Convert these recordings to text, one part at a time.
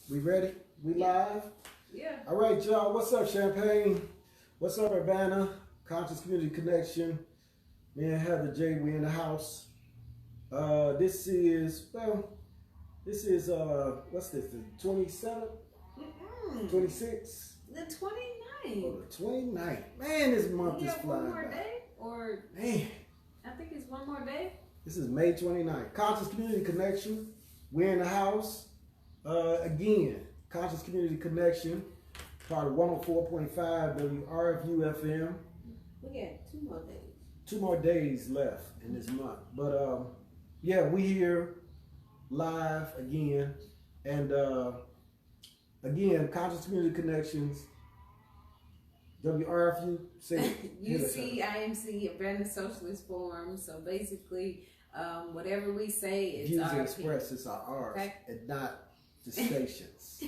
We ready? We live? Yeah. All right, y'all. What's up, Champagne? What's up, Urbana? Conscious Community Connection. Me and Heather J, we in the house. This is what's this? The 27th? 26th? The 29th. Oh, the 29th. Man, this month is flying one more by. day? Or man, I think it's one more day. This is May 29th. Conscious Community Connection. We're in the house. Again, Conscious Community Connection, part of 104.5 WRFU FM. We got 2 more days. 2 more days left in this month. But yeah, we here live again. And again, Conscious Community Connections, WRFU. UC, IMC, Abandoned Socialist Forum. So basically, whatever we say is Views our expressed, it's ours, okay? and not the stations.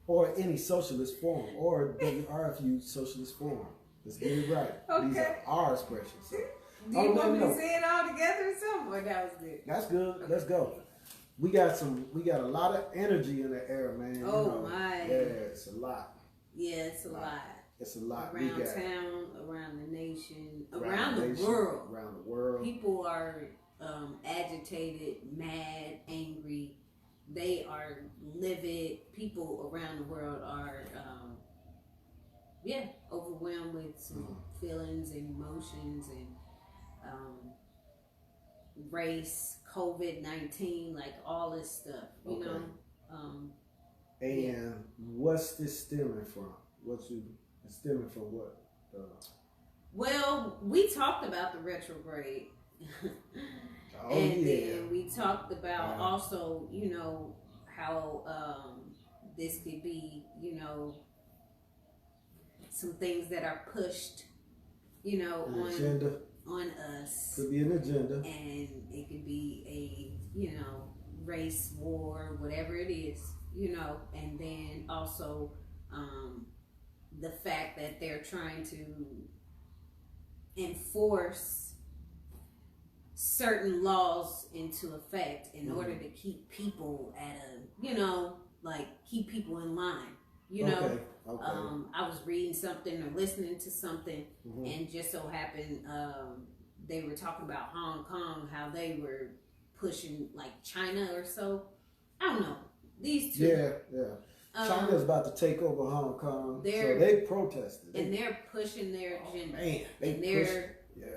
Or any socialist forum, or WRFU socialist forum. Let's get it right. Okay. These are our expressions. So, do you want me to say it all together or something? Or that was good? That's good. Let's go. We got a lot of energy in the air, man. Oh my. Yeah, it's a lot. Yeah, it's a lot. It's a lot. Around town, around the nation, around the world. Around the world. People are agitated, mad, angry. They are livid. People around the world are, overwhelmed with some feelings and emotions and race, COVID-19, like all this stuff, you know. And what's this stemming from? It's stemming from what? Well, we talked about the retrograde. Then we talked about also, you know, how this could be, you know, some things that are pushed, you know, on us. Could be an agenda. And it could be a, you know, race war, whatever it is, you know, and then also the fact that they're trying to enforce certain laws into effect in order to keep people at a, you know, like keep people in line, you know. I was reading something or listening to something and just so happened they were talking about Hong Kong, how they were pushing like China or so. I don't know. These two. Yeah. China's about to take over Hong Kong. So they protested. And they're pushing their agenda. Man,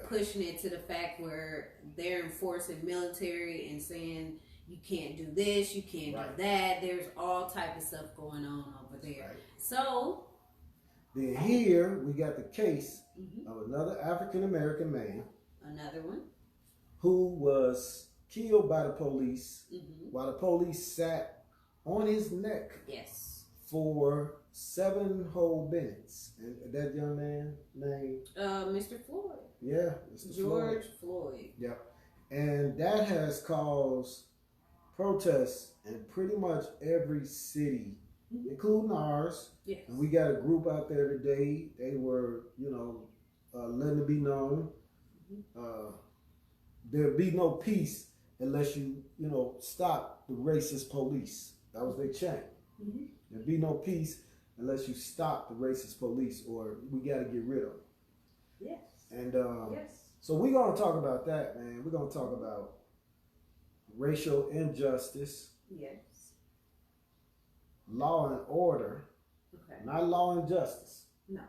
pushing it to the fact where they're enforcing military and saying you can't do this, you can't do that. There's all type of stuff going on over there. So then here we got the case of another African American man. Another one. Who was killed by the police while the police sat on his neck. Yes. For 7 whole minutes. And that young man named Mr. Floyd. Yeah, Mr. George Floyd. Yep. And that has caused protests in pretty much every city, including ours. Yes. And we got a group out there today. They were, you know, letting it be known. There'll be no peace unless you know, stop the racist police. That was their chant. There'll be no peace unless you stop the racist police, or we got to get rid of them. Yes. And so we're going to talk about that, man. We're going to talk about racial injustice. Yes. Law and order. Okay. Not law and justice. No.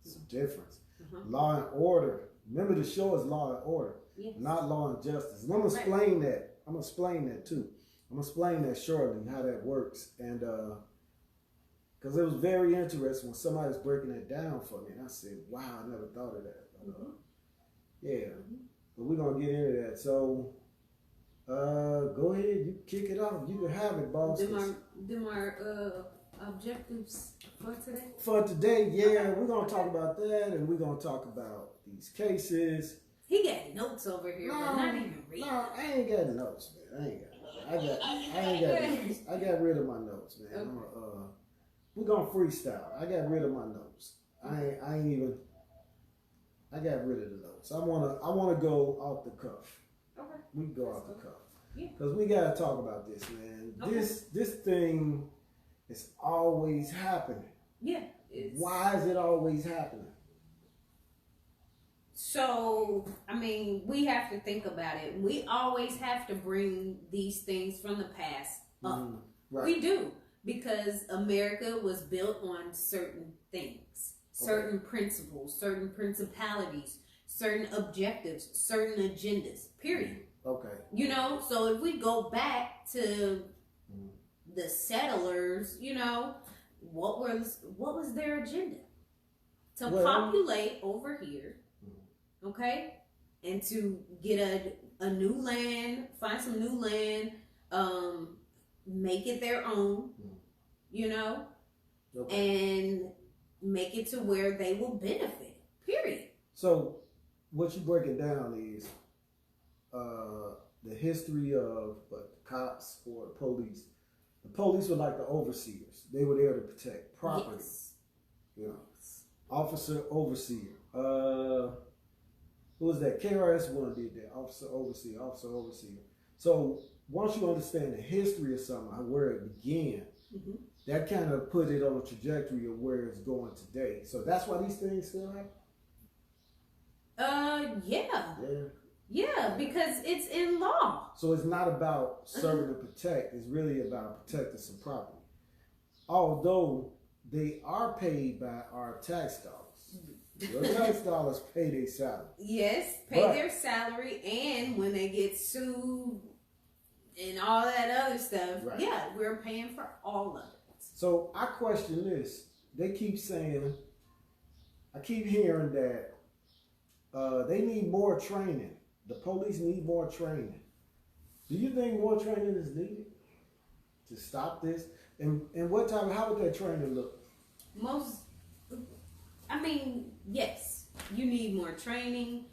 It's a difference. Law and order. Remember, the show is Law and Order, not Law and Justice. And I'm going to explain that. I'm going to explain that too. I'm going to explain that shortly, how that works. And because it was very interesting when somebody was breaking it down for me. And I said, wow, I never thought of that. But we're going to get into that. So go ahead. You kick it off. You can have it, boss. Them our objectives for today? For today, we're going to talk about that. And we're going to talk about these cases. He got notes over here, but not even reading. No, I ain't got notes, man. I ain't got notes. I got rid of my notes, man. Okay. We're gonna freestyle. I got rid of my notes. I got rid of the notes. I wanna go off the cuff. Okay. We can go off the cuff. Because we got to talk about this, man. Okay. This thing is always happening. Yeah. Why is it always happening? So, I mean, we have to think about it. We always have to bring these things from the past up. Right. We do. Because America was built on certain things, certain principles, certain principalities, certain objectives, certain agendas, period. Okay. You know, so if we go back to the settlers, you know, what was their agenda? To populate over here, okay? And to get a new land, find some new land, make it their own, you know, and make it to where they will benefit, period. So what you break it down is the history of the cops or the police. The police were like the overseers. They were there to protect property. Yes. You know, officer, overseer. Who was that? KRS-One did that. Officer, overseer. So once you understand the history of something, where it began, that kind of put it on a trajectory of where it's going today. So that's why these things still happen? Yeah, because it's in law. So it's not about serving to protect. It's really about protecting some property. Although they are paid by our tax dollars. Your tax dollars pay their salary. Yes, their salary, and when they get sued and all that other stuff, we're paying for all of it. So I question this. They keep saying, I keep hearing that they need more training. The police need more training. Do you think more training is needed to stop this? And what time? How would that training look? Yes, you need more training.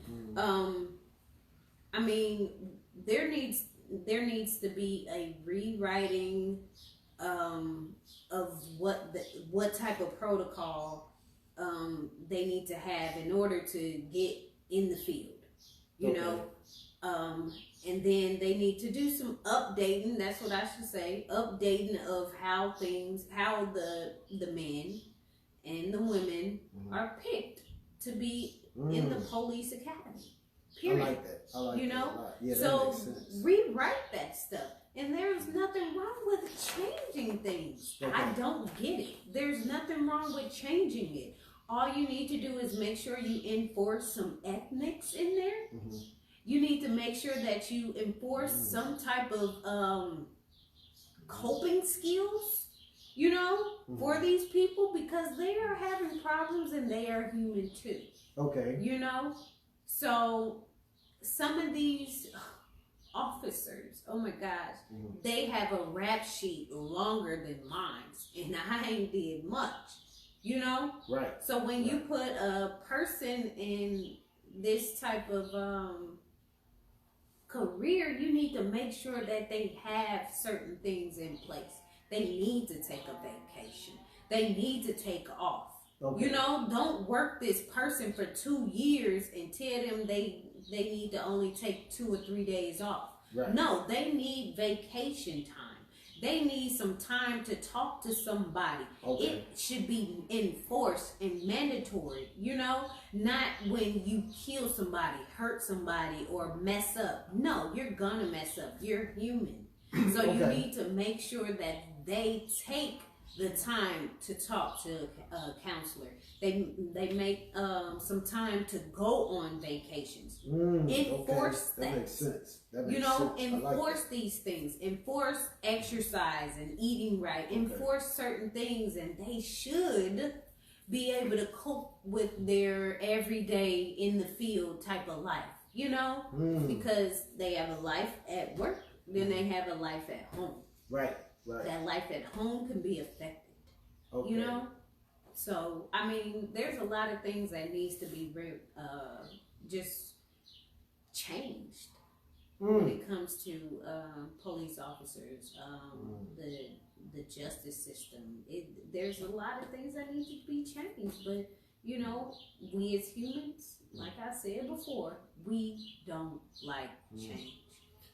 There needs to be a rewriting of what type of protocol they need to have in order to get in the field. You know, and then they need to do some updating. That's what I should say. Updating of how the men and the women are picked to be in the police academy. Period. I like that. You know, yeah, so rewrite that stuff. And there's nothing wrong with changing things. Okay. I don't get it. There's nothing wrong with changing it. All you need to do is make sure you enforce some ethics in there. You need to make sure that you enforce some type of coping skills, you know, for these people, because they are having problems and they are human too. Okay. You know? So some of these officers, oh my gosh, they have a rap sheet longer than mine, and I ain't did much. You know? Right. So when you put a person in this type of career, you need to make sure that they have certain things in place. They need to take a vacation. They need to take off. Okay. You know, don't work this person for 2 years and tell them they need to only take 2 or 3 days off. Right. No, they need vacation time. They need some time to talk to somebody. Okay. It should be enforced and mandatory, you know? Not when you kill somebody, hurt somebody, or mess up. No, you're gonna mess up. You're human. So you need to make sure that they take the time to talk to a counselor. They make some time to go on vacations. Enforce that. That makes sense. Enforce these things. Enforce exercise and eating right. Okay. Enforce certain things, and they should be able to cope with their everyday in the field type of life. You know, because they have a life at work, then they have a life at home. Right. Right. That life at home can be affected. Okay. You know? So, I mean, there's a lot of things that needs to be just changed when it comes to police officers, the justice system. There's a lot of things that need to be changed, but, you know, we as humans, like I said before, we don't like change.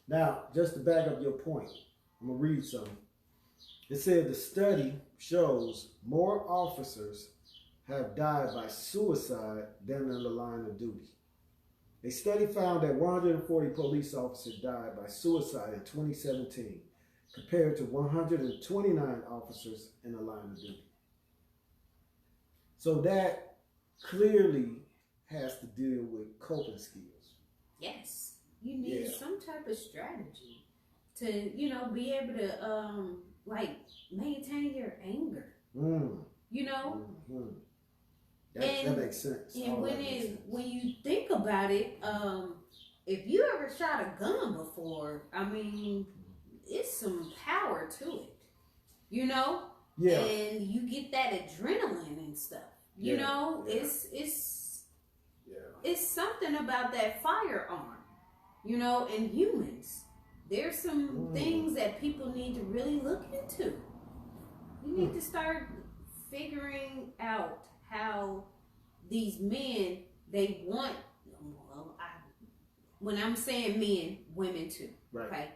Now, just to back up your point, I'm going to read something. It said the study shows more officers have died by suicide than in the line of duty. A study found that 140 police officers died by suicide in 2017 compared to 129 officers in the line of duty. So that clearly has to deal with coping skills. Yes. You need some type of strategy to, you know, be able to, like, maintain your anger. You know? That makes sense. And when you think about it, if you ever shot a gun before, I mean, it's some power to it, you know? Yeah. And you get that adrenaline and stuff. You know, it's something about that firearm, you know, and humans. There's some things that people need to really look into. You need to start figuring out how these men, they want, well, when I'm saying men, women too, right. Okay?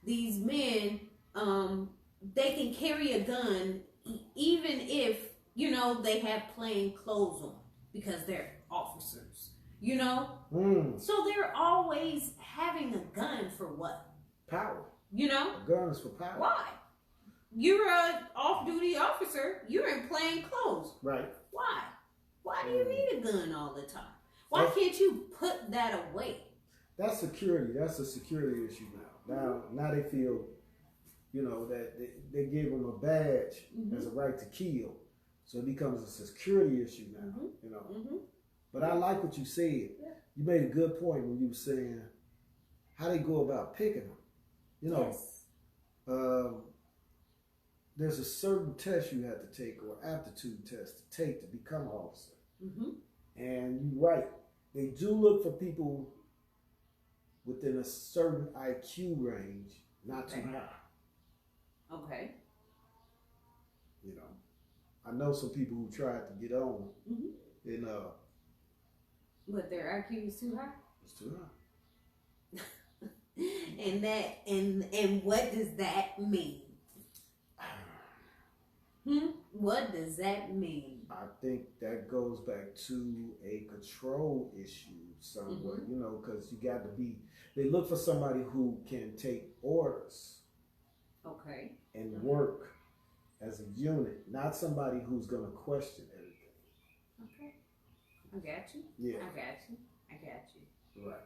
These men, they can carry a gun even if, you know, they have plain clothes on because they're officers, you know? So they're always having a gun for what? Power. You know? A gun is for power. Why? You're an off-duty officer. You're in plain clothes. Right. Why? Why do you need a gun all the time? Why can't you put that away? That's security. That's a security issue now. Now they feel, you know, that they give them a badge as a right to kill. So it becomes a security issue now, you know. But I like what you said. Yeah. You made a good point when you were saying how they go about picking them. You know, there's a certain test you have to take, or aptitude test to take to become an officer. And you're right. They do look for people within a certain IQ range, not too high. Okay. You know, I know some people who tried to get on, and but their IQ is too high. It's too high. and what does that mean? What does that mean? I think that goes back to a control issue somewhat, you know, because you got to be, they look for somebody who can take orders. Okay. And work as a unit, not somebody who's going to question everything. Okay. I got you. Yeah. I got you. Right.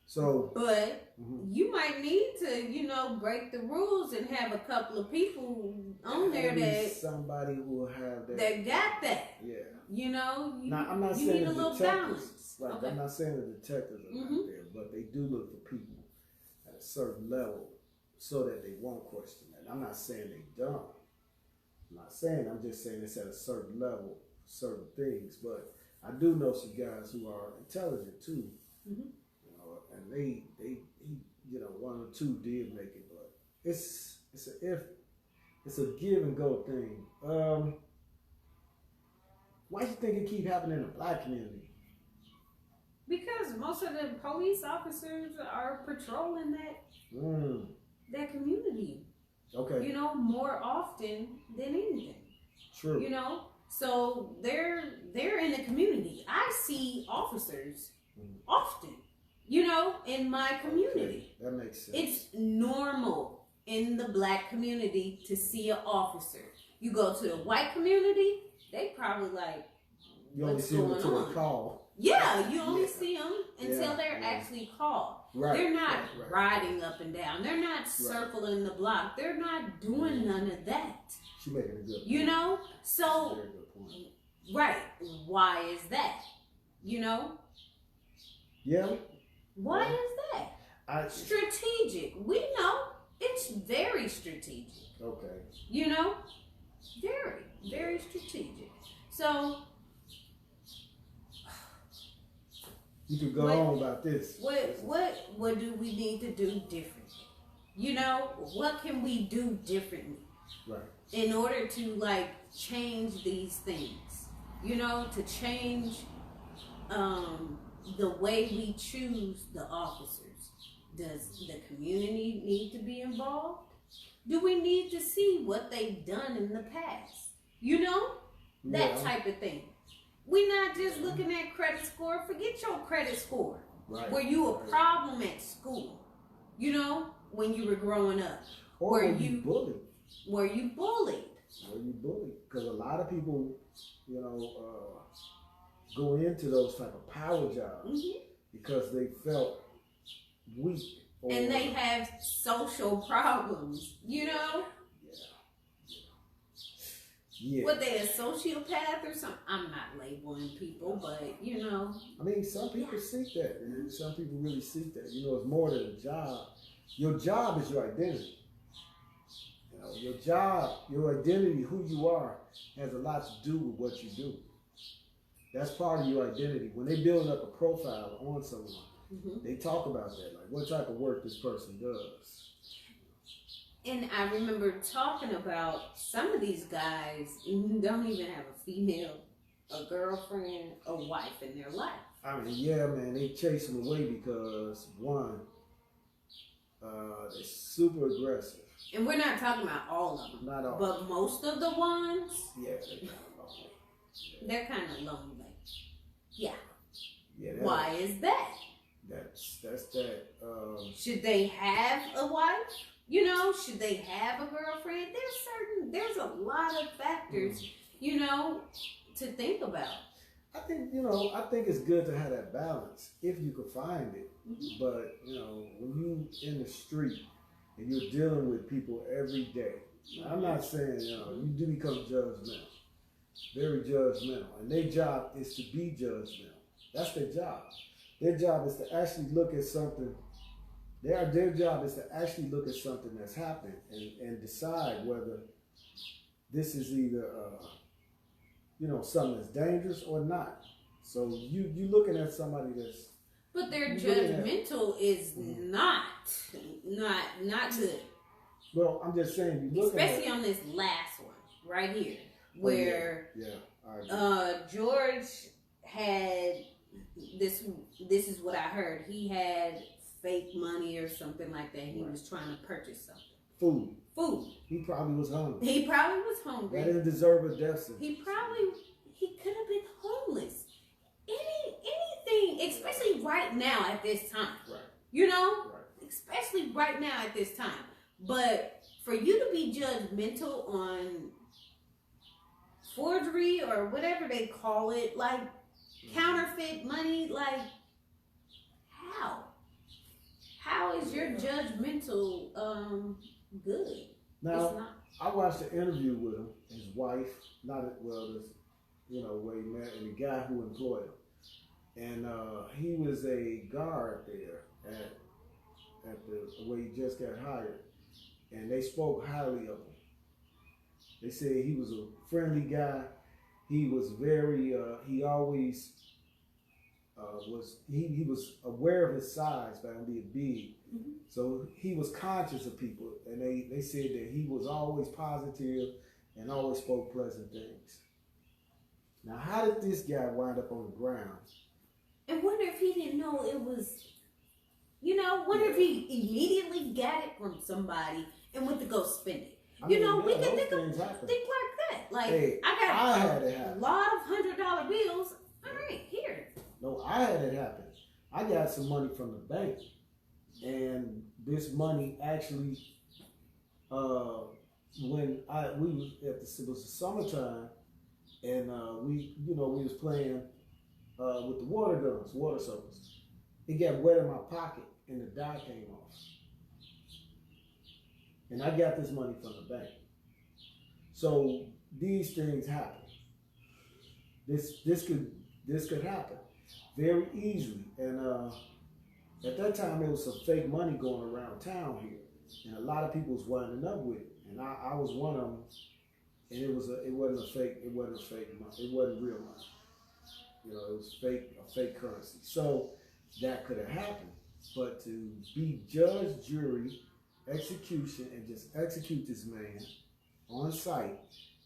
So, but you might need to, you know, break the rules and have a couple of people on there that somebody will have that got that. Yeah. You know, now, I'm not you saying need a little balance. Right. Okay. I'm not saying the detectives are not there, but they do look for people at a certain level so that they won't question that. I'm not saying they don't. I'm just saying it's at a certain level, certain things. But I do know some guys who are intelligent too. And they, you know, one or two did make it, but it's a give and go thing. Why do you think it keep happening in the black community? Because most of the police officers are patrolling that community. Okay. You know, more often than anything. True. You know, so they're in the community. I see officers often. You know, in my community. Okay. That makes sense. It's normal in the black community to see an officer. You go to the white community, they probably like, you only see them until they call. Yeah, you only see them until they're actually called. Right. They're not riding up and down. They're not circling the block. They're not doing none of that. She's making a good point. You know? So, right. Why is that? You know? Yeah. Why is that? Strategic. We know it's very strategic. Okay. You know? Very, very strategic. So you could go on about this. What do we need to do differently? You know, what can we do differently? Right. In order to like change these things. You know, to change the way we choose the officers. Does the community need to be involved? Do we need to see what they've done in the past? You know, that type of thing. We're not just looking at credit score. Forget your credit score. Right. Were you a problem at school? You know, when you were growing up? Or were you bullied? Were you bullied? Were you bullied? Because a lot of people, you know, go into those type of power jobs because they felt weak. And they have social problems, you know? Yeah. Were they a sociopath or something? I'm not labeling people, but, you know. I mean, some people seek that. And some people really seek that. You know, it's more than a job. Your job is your identity. You know, your job, your identity, who you are, has a lot to do with what you do. That's part of your identity. When they build up a profile on someone, they talk about that, like what type of work this person does. And I remember talking about some of these guys who don't even have a female, a girlfriend, a wife in their life. I mean, yeah, man, they chase them away because, one, they're super aggressive. And we're not talking about all of them. Not all. But most of the ones, yeah, they're kind of lonely. Yeah. They're kind of lonely. Yeah. Why is that? That's that. Should they have a wife? You know, should they have a girlfriend? There's a lot of factors, you know, to think about. I think it's good to have that balance if you could find it. But, you know, when you in the street and you're dealing with people every day, I'm not saying, you know, you do become judgmental, very judgmental. And their job is to be judgmental. That's their job. Their job is to actually look at something. Their job is to actually look at something that's happened and decide whether this is either, you know, something that's dangerous or not. So you looking at somebody that's. But their judgmental is not good. Well, I'm just saying, you looking especially on this last one right here, where George had this. This is what I heard. He had fake money or something like that. He was trying to purchase something. Food. He probably was hungry. That didn't deserve a death sentence. He could have been homeless. Anything, especially right now at this time. Right. You know? Right. Especially right now at this time. But for you to be judgmental on forgery or whatever they call it, like counterfeit money, like how? How is your judgmental good? Now, I watched an interview with him, his wife, where he met, and the guy who employed him. And he was a guard there at the where he just got hired. And they spoke highly of him. They said he was a friendly guy. He was very, he always he was aware of his size by him being big. So he was conscious of people. And they said that he was always positive and always spoke pleasant things. Now, how did this guy wind up on the ground? And wonder if he didn't know it was, wonder if he immediately got it from somebody and went to go spend it. We can think like that. Like, hey, I got a lot of $100 bills. All right, here. No, I had it happen. I got some money from the bank. And this money actually, when it was the summertime, and we was playing with the water guns, water circles. It got wet in my pocket, and the dye came off. And I got this money from the bank. So these things happen. This could happen very easily. And at that time, there was some fake money going around town here, and a lot of people was winding up with it. And I was one of them. And it wasn't fake money. It wasn't real money. It was a fake currency. So that could have happened. But to be judge, jury, execution, and just execute this man on site,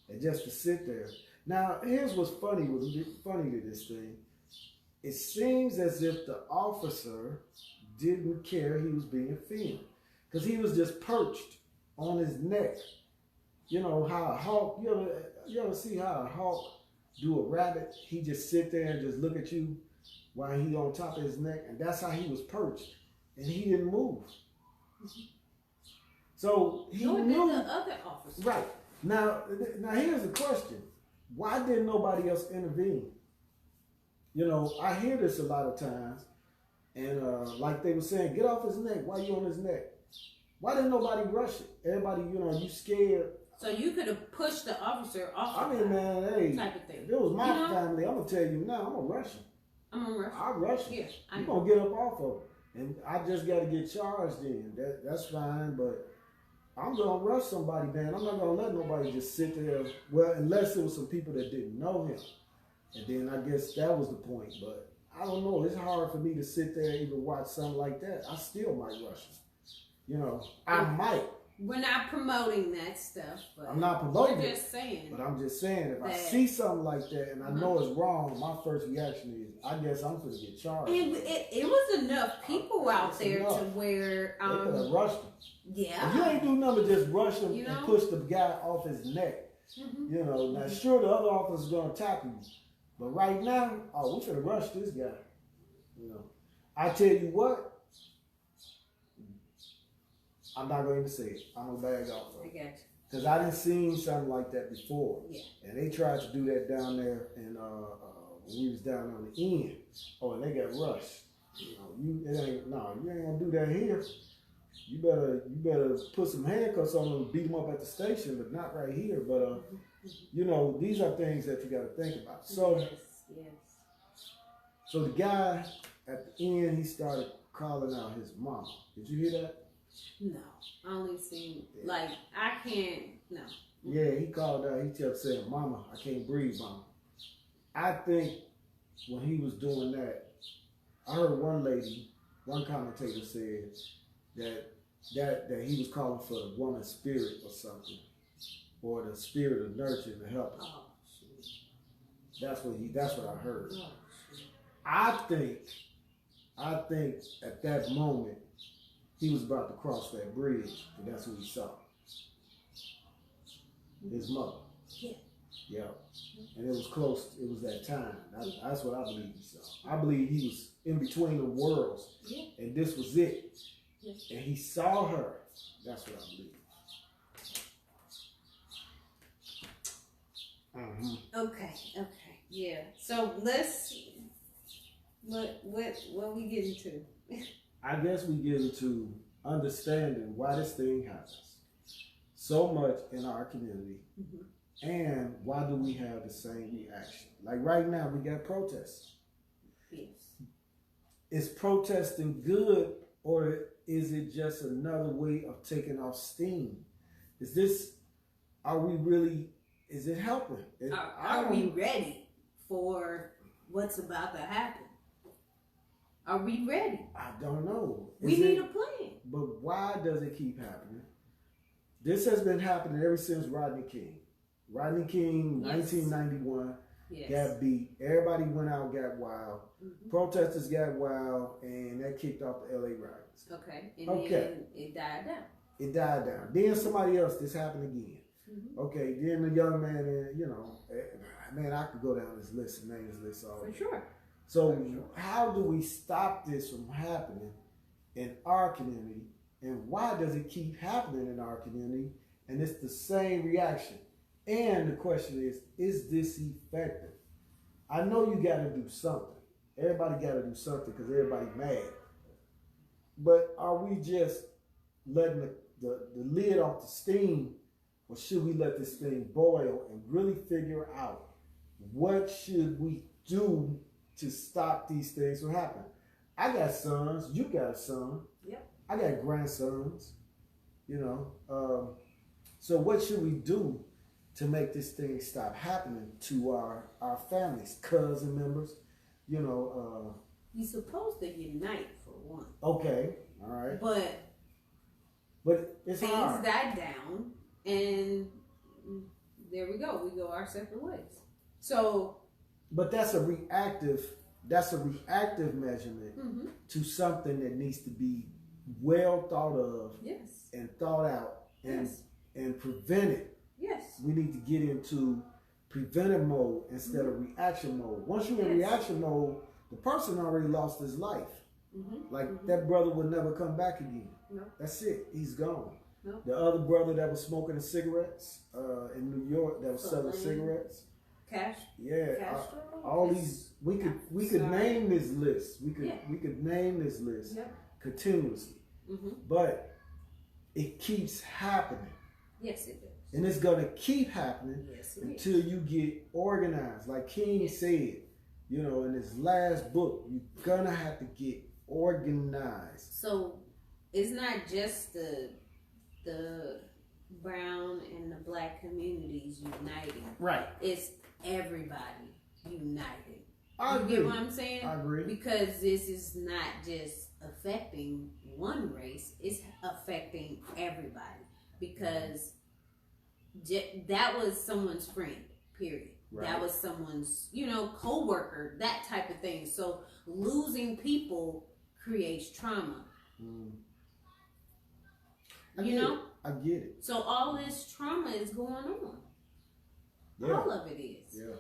and just to sit there. Now, here's what's funny to this thing. It seems as if the officer didn't care he was being filmed. Because he was just perched on his neck. You know how a hawk, you ever see how a hawk do a rabbit? He just sit there and just look at you while he on top of his neck, and that's how he was perched. And he didn't move. So he Nor knew. did the other officer. Right. Now here's the question. Why didn't nobody else intervene? You know, I hear this a lot of times. And like they were saying, get off his neck. Why you on his neck? Why didn't nobody rush it? Everybody, you know, you scared. So you could have pushed the officer off. I mean, man, hey, type of thing. If it was my family, I'm going to tell you now, I'm going to rush him. I'm going to rush him. I'll rush him. Yeah, you're going to get up off of him. And I just got to get charged in. That's fine, but I'm going to rush somebody, man. I'm not going to let nobody just sit there. Well, unless it was some people that didn't know him. And then I guess that was the point. But I don't know. It's hard for me to sit there and even watch something like that. I still might rush him. You know, I might. We're not promoting that stuff. But I'm not promoting we're just saying. But I'm just saying, if I see something like that and I know it's wrong, my first reaction is, I guess I'm going to get charged. And it was enough people out there to where... they could have rushed him. Yeah. If you ain't do nothing but just rush him and push the guy off his neck, you know, now sure the other officer's going to tackle you. But right now, we should have rushed this guy. You know, I tell you what, I'm not going to say it. I'm going to bag off of it. I got you. Because I didn't seen something like that before. Yeah. And they tried to do that down there and when we was down on the end. Oh, and they got rushed. You know, you ain't gonna do that here. You better put some handcuffs on them and beat them up at the station, but not right here. But you know, these are things that you got to think about. So, yes. So the guy at the end, he started calling out his mom. Did you hear that? No, I only seen like I can't. No. Yeah, he called out. He kept saying, "Mama, I can't breathe, Mama." I think when he was doing that, I heard one commentator said that he was calling for the woman's spirit or something, or the spirit of nurture to help him. Oh, shit. That's what I heard. Oh, shit. I think at that moment he was about to cross that bridge, and that's what he saw. His mother. Yeah. Yeah. And it was close. It was that time. That's what I believe he saw. I believe he was in between the worlds, and this was it. And he saw her. That's what I believe. Okay. Yeah. So let's what we get into? I guess we get into understanding why this thing happens so much in our community, and why do we have the same reaction? Like right now, we got protests. Yes. Is protesting good, or is it just another way of taking off steam? Is it helping? Are we ready for what's about to happen? Are we ready? I don't know. We need a plan. But why does it keep happening? This has been happening ever since Rodney King. Rodney King, 1991, got beat. Everybody went out, got wild. Protesters got wild, and that kicked off the LA riots. Okay. And then it died down. It died down. Then somebody else, this happened again. Okay, then the young man, man, I could go down this list and name this list all day. For sure. So how do we stop this from happening in our community? And why does it keep happening in our community? And it's the same reaction. And the question is this effective? I know you got to do something. Everybody got to do something because everybody's mad. But are we just letting the lid off the steam, or should we let this thing boil and really figure out what should we do to stop these things from happening? I got sons. You got a son. Yep. I got grandsons. So what should we do to make this thing stop happening to our families, cousin members? You're supposed to unite for one. Okay. All right. But it's things hard. died down, and there we go. We go our separate ways. So. But that's a reactive That's a reactive measurement to something that needs to be well thought of and thought out and prevented. Yes. We need to get into preventive mode instead of reaction mode. Once you're in reaction mode, the person already lost his life. That brother will never come back again. No. That's it. He's gone. No. The other brother that was smoking the cigarettes in New York, that was selling cigarettes. All these we could name this list. We could name this list continuously. But it keeps happening. Yes, it does. And it's gonna keep happening until you get organized. Like King said, you know, in his last book, you're gonna have to get organized. So it's not just the brown and the black communities uniting. Right. It's everybody united. You get what I'm saying? I agree. Because this is not just affecting one race, it's affecting everybody. Because that was someone's friend, period. Right. That was someone's, co-worker, that type of thing. So losing people creates trauma. I get it. So all this trauma is going on. Yeah. All of it is. Yeah.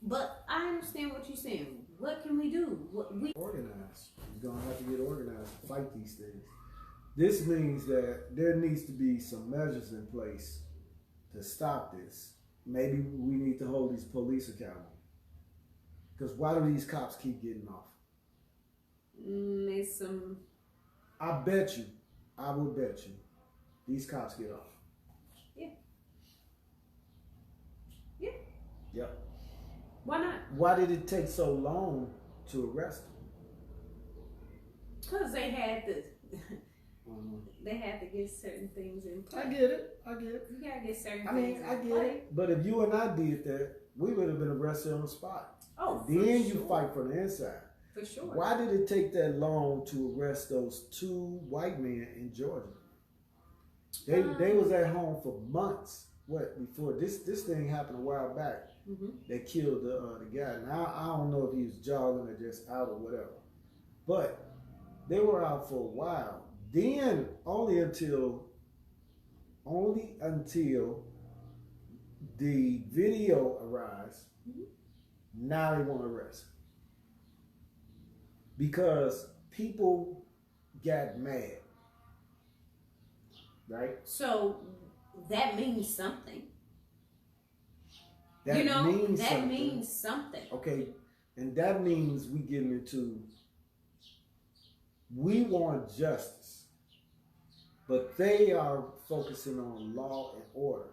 But I understand what you're saying. What can we do? Organize. You're going to have to get organized to fight these things. This means that there needs to be some measures in place to stop this. Maybe we need to hold these police accountable. Because why do these cops keep getting off? I bet you, I will bet you, these cops get off. Yeah. Yeah. Yep. Why not? Why did it take so long to arrest them? Because they had to. They had to get certain things in place. I get it. You gotta get certain things in place. I get it. But if you and I did that, we would have been arrested on the spot. Oh, then you fight from the inside. For sure. Why did it take that long to arrest those 2 white men in Georgia? They was at home for months. Before this thing happened a while back. They killed the guy. Now I don't know if he was jogging or just out or whatever. But they were out for a while. Then only until the video arrives, now they want to arrest him. Because people got mad. Right? So that means something. That means something. Okay. And that means we getting into, we want justice. But they are focusing on law and order.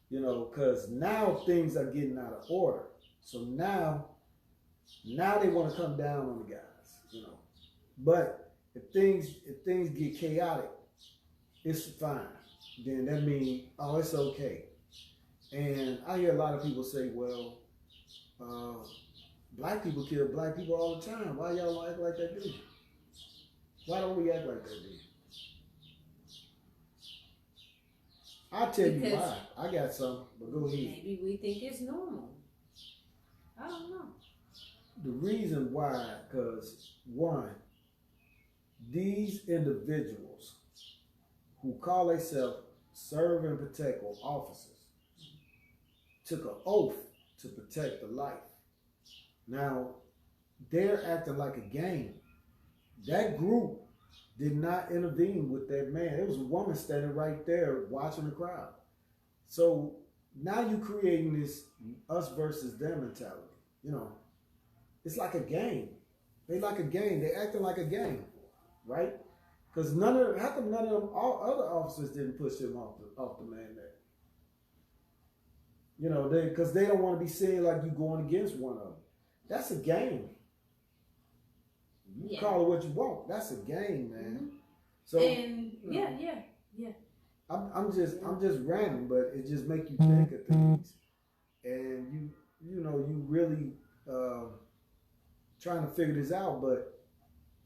Because now things are getting out of order. So now they want to come down on the guys, But if things get chaotic, it's fine. Then that means, it's okay. And I hear a lot of people say, well, black people kill black people all the time. Why y'all act like that do? Why don't we act like that do? I'll tell you why. I got some, but go ahead. Maybe we think it's normal. I don't know. The reason why, because one, these individuals who call themselves serve and protect or officers took an oath to protect the life. Now, they're acting like a game. That group did not intervene with that man. It was a woman standing right there watching the crowd. So now you're creating this us versus them mentality. It's like a game. They like a game. They acting like a game, right? Because how come none of them, all other officers didn't push him off the man there? Because they don't want to be seen like you going against one of them. That's a game. You call it what you want. That's a game, man. So I'm just ranting, but it just make you think of things, and you really trying to figure this out. But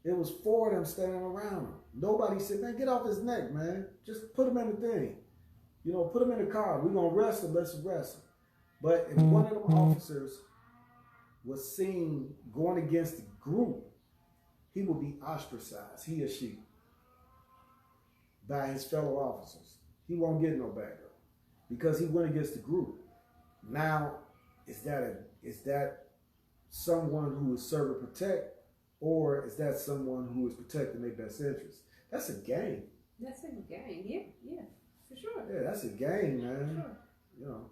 it was 4 of them standing around him. Nobody said, "Man, get off his neck, man. Just put him in the thing. Put him in the car. We're gonna arrest him. Let's arrest him." But if one of them officers was seen going against the group, he will be ostracized, he or she, by his fellow officers. He won't get no backup because he went against the group. Now, is that someone who is serve and protect, or is that someone who is protecting their best interest? That's a game. That's a game. Yeah, for sure. Yeah, that's a game, man. For sure. You know,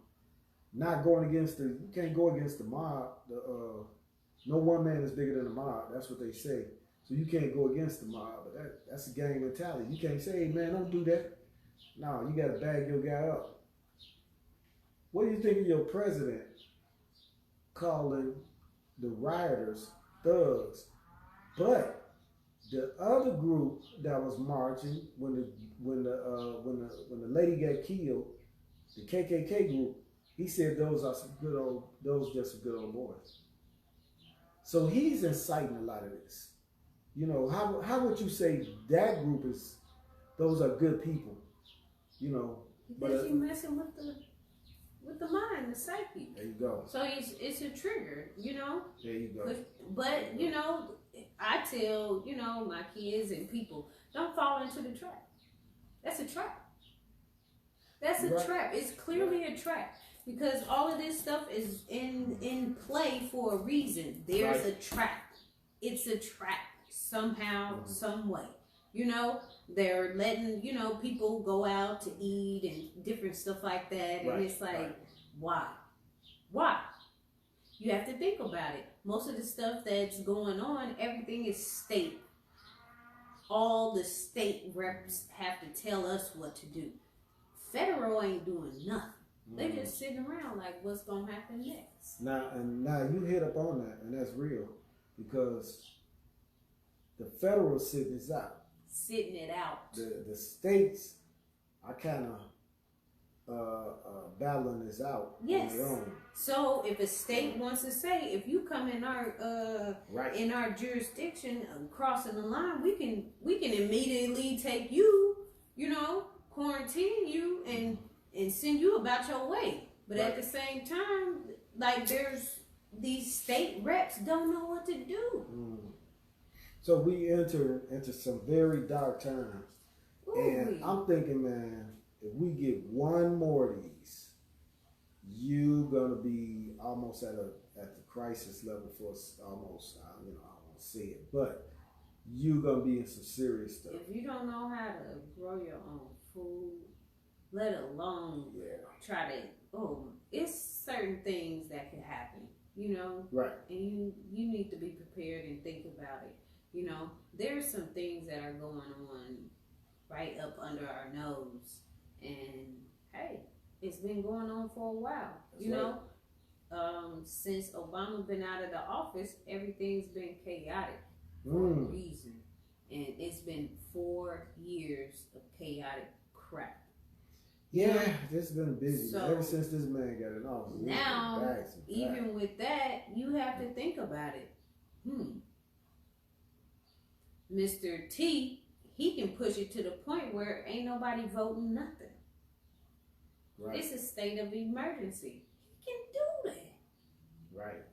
not going against you can't go against the mob. No one man is bigger than the mob. That's what they say. So you can't go against the mob. But that's a gang mentality. You can't say, hey, man, don't do that. No, you got to bag your guy up. What do you think of your president calling the rioters thugs? But the other group that was marching when the lady got killed, the KKK group, he said those just some good old boys. So he's inciting a lot of this. You know, how would you say that group those are good people? You know, because you're messing with the mind, the psyche. There you go. So it's a trigger, you know. There you go. But you know, I tell my kids and people, don't fall into the trap. That's a trap. That's a trap. It's clearly a trap because all of this stuff is in play for a reason. There's a trap. It's a trap somehow, some way. You know, they're letting, people go out to eat and different stuff like that. And it's like, why? Why? You have to think about it. Most of the stuff that's going on, everything is state. All the state reps have to tell us what to do. Federal ain't doing nothing. They're just sitting around like, what's going to happen next? Now you hit up on that, and that's real. Because the federal sitting this out. Sitting it out. The states are kind of battling this out on their own. So if a state wants to say, if you come in our jurisdiction, crossing the line, we can immediately take you, quarantine you and send you about your way. But at the same time, like there's these state reps don't know what to do. So we enter into some very dark times. And I'm thinking, man, if we get one more of these, you gonna be almost at the crisis level for almost. I don't want to say it, but you gonna be in some serious stuff. If you don't know how to grow your own food, let alone try to. It's certain things that can happen. Right. And you need to be prepared and think about it. There's some things that are going on right up under our nose. And hey, it's been going on for a while. Since Obama been out of the office, everything's been chaotic for a reason. And it's been 4 years of chaotic crap. Yeah, this has been busy. Ever since this man got in office. Now, even with that, you have to think about it. Mr. T, he can push it to the point where ain't nobody voting nothing. Right. It's a state of emergency. He can do that. Right.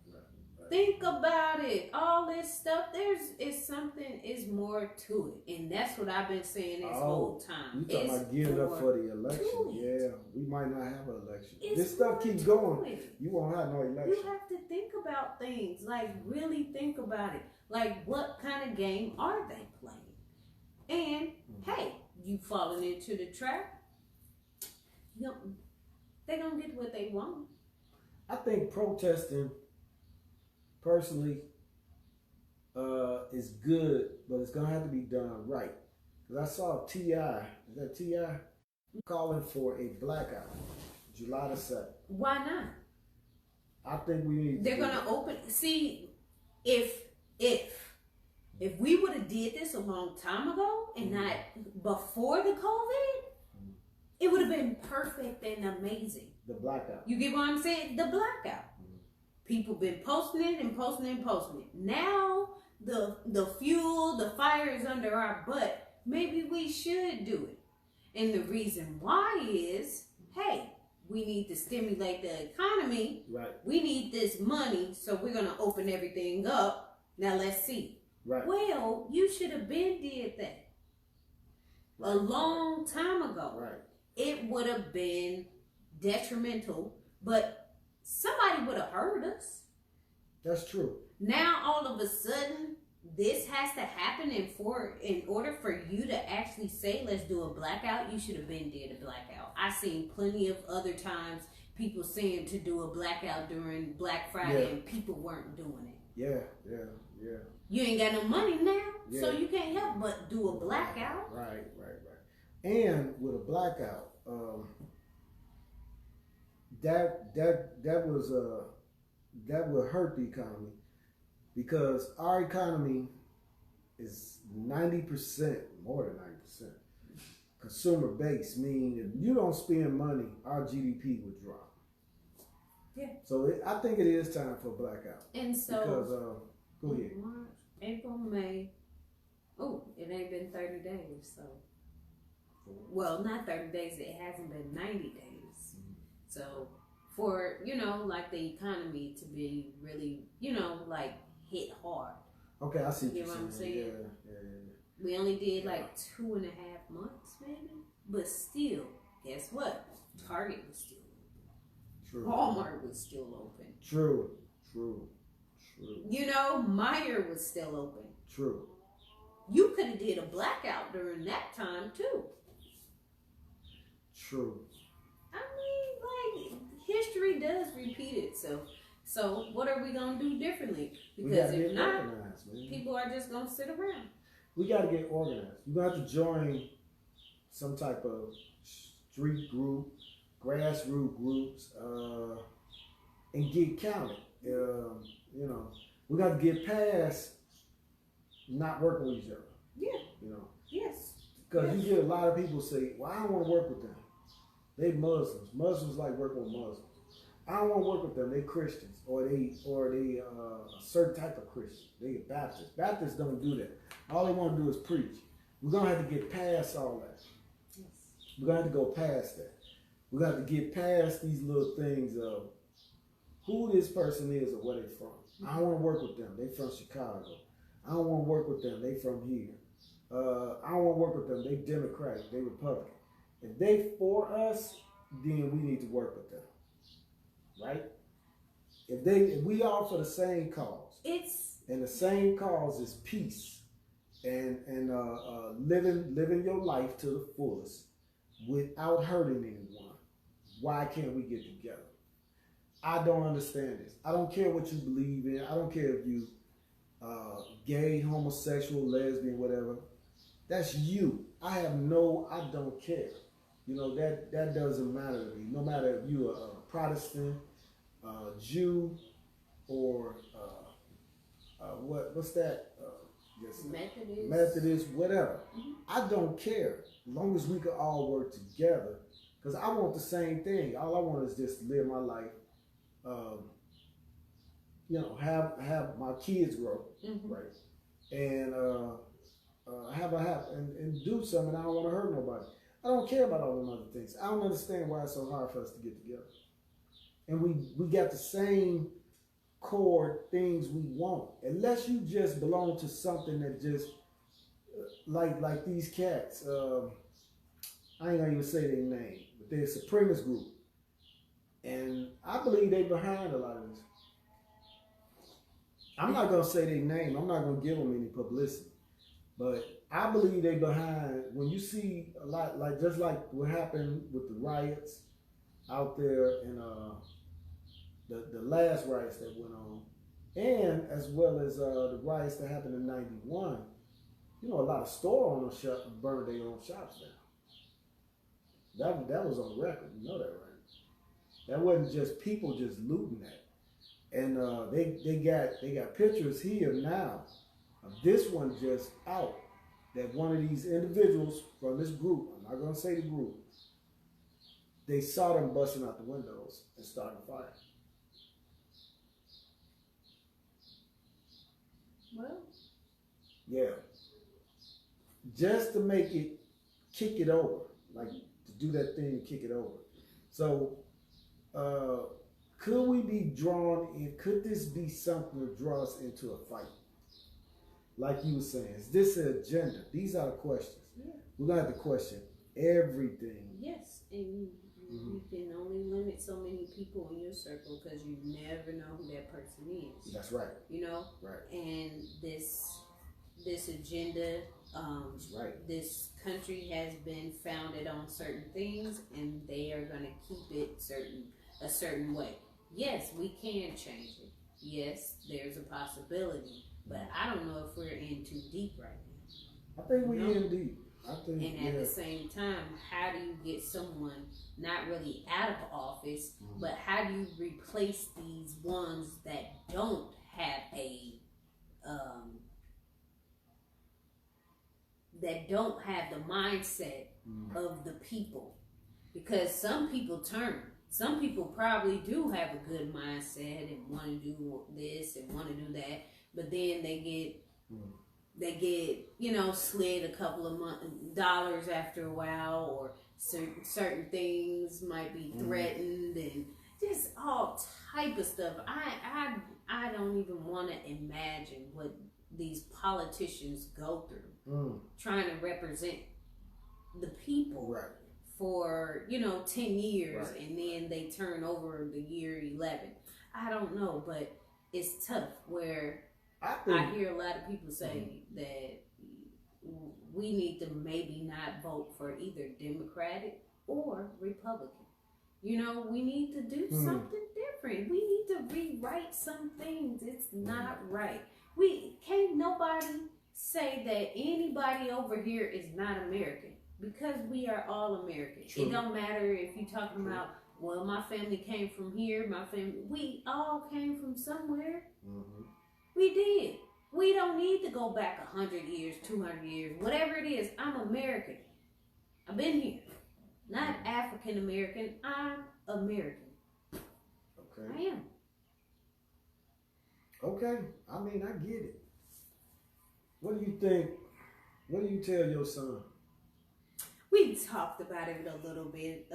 Think about it. All this stuff, is more to it. And that's what I've been saying this whole time. You talking about gearing up for the election. Yeah, we might not have an election. This stuff keeps going. You won't have no election. You have to think about things. Like, really think about it. Like, what kind of game are they playing? And, hey, you falling into the trap, they're going to get what they want. I think protesting, personally, is good, but it's going to have to be done right. Because I saw T.I., is that T.I.? Calling for a blackout, July the 7th. Why not? I think we need They're going to open, see, if we would have did this a long time ago and not before the COVID, it would have been perfect and amazing. The blackout. You get what I'm saying? The blackout. People been posting it and posting it and posting it. Now the fuel, the fire is under our butt. Maybe we should do it. And the reason why is, hey, we need to stimulate the economy. Right. We need this money, so we're gonna open everything up. Now let's see. Right. Well, you should have been did that a long time ago. Right. It would have been detrimental, but somebody would have heard us. That's true. Now all of a sudden, this has to happen in order for you to actually say, let's do a blackout. You should have been did a blackout. I've seen plenty of other times people saying to do a blackout during Black Friday and people weren't doing it. Yeah. You ain't got no money now, so you can't help but do a blackout. Right. And with a blackout, that will hurt the economy, because our economy is 90%, more than 90%, consumer based, meaning if you don't spend money, our GDP would drop. Yeah. So I think it is time for a blackout. And so, because, go ahead. March, April, May. Oh, it ain't been 30 days, so. Well, not 30 days. It hasn't been 90 days. Mm-hmm. So, for, like the economy to be really, like hit hard. Okay, I see what I'm saying. Yeah. We only did like 2.5 months, maybe. But still, guess what? Target was still open. True. Walmart was still open. True. Meijer was still open. True. You could have did a blackout during that time too. True. I mean, like, history does repeat itself. So what are we gonna do differently? Because if not, people are just gonna sit around. We gotta get organized. You're gonna have to join some type of street group, grassroots groups, and get counted. We got to get past not working with each other. Yeah. Yes. Because you get a lot of people say, well, I don't want to work with them. They Muslims. Muslims like working with Muslims. I don't want to work with them. They Christians, or they a certain type of Christian. They Baptists. Baptists don't do that. All they want to do is preach. We're gonna have to get past all that. Yes. We're gonna have to go past that. We're gonna have to get past these little things of who this person is or where they're from. I don't want to work with them. They from Chicago. I don't want to work with them. They from here. I don't want to work with them. They Democratic. They Republican. If they for us, then we need to work with them. Right? If we all for the same cause, and the same cause is peace and living your life to the fullest without hurting anyone, why can't we get together? I don't understand this. I don't care what you believe in. I don't care if you gay, homosexual, lesbian, whatever. That's you. I don't care. That doesn't matter to me. No matter if you're a Protestant, Jew, or what's that? Methodist, whatever. Mm-hmm. I don't care. As long as we can all work together. Because I want the same thing. All I want is just to live my life. Have my kids grow, mm-hmm. right, and and do something. I don't want to hurt nobody. I don't care about all them other things. I don't understand why it's so hard for us to get together. And we got the same core things we want. Unless you just belong to something that just like these cats. I ain't gonna even say their name, but they're a supremacist group. And I believe they behind a lot of this. I'm not going to say their name. I'm not going to give them any publicity. But I believe they behind, when you see a lot, just like what happened with the riots out there and the last riots that went on, and as well as the riots that happened in 91, a lot of store owners burned their own shops down. That was on record. You know that, right? That wasn't just people just looting that. And they got pictures here now of this one just out, that one of these individuals from this group, I'm not going to say the group, they saw them busting out the windows and starting a fire. Well. Yeah. Just to make it, kick it over, like to do that thing and kick it over. So could we be drawn in? Could this be something to draw us into a fight? Like you were saying, is this an agenda? These are the questions. Yeah. We're gonna have to question everything. Yes, and you can only limit so many people in your circle because you never know who that person is. That's right. You know. Right. And this agenda, That's right. this country has been founded on certain things, and they are gonna keep it a certain way. Yes, we can change it. Yes, there's a possibility. But I don't know if we're in too deep right now. I think we're in deep. And at the same time, how do you get someone not really out of office, but how do you replace these ones that don't have the mindset of the people? Because some people turn. Some people probably do have a good mindset and want to do this and want to do that. But then they get, slid a couple of dollars after a while, or certain things might be threatened, and just all type of stuff. I don't even want to imagine what these politicians go through trying to represent the people for 10 years, and then they turn over the year 11. I don't know, but it's tough where I hear a lot of people say that we need to maybe not vote for either Democratic or Republican. We need to do something different. We need to rewrite some things. It's not right. Can't nobody say that anybody over here is not American, because we are all American. True. It don't matter if you're talking about, well, my family came from here, we all came from somewhere. We did. We don't need to go back 100 years, 200 years, whatever it is. I'm American. I've been here. Not African American. I'm American. Okay. I am. Okay. I mean, I get it. What do you think? What do you tell your son? We talked about it a little bit,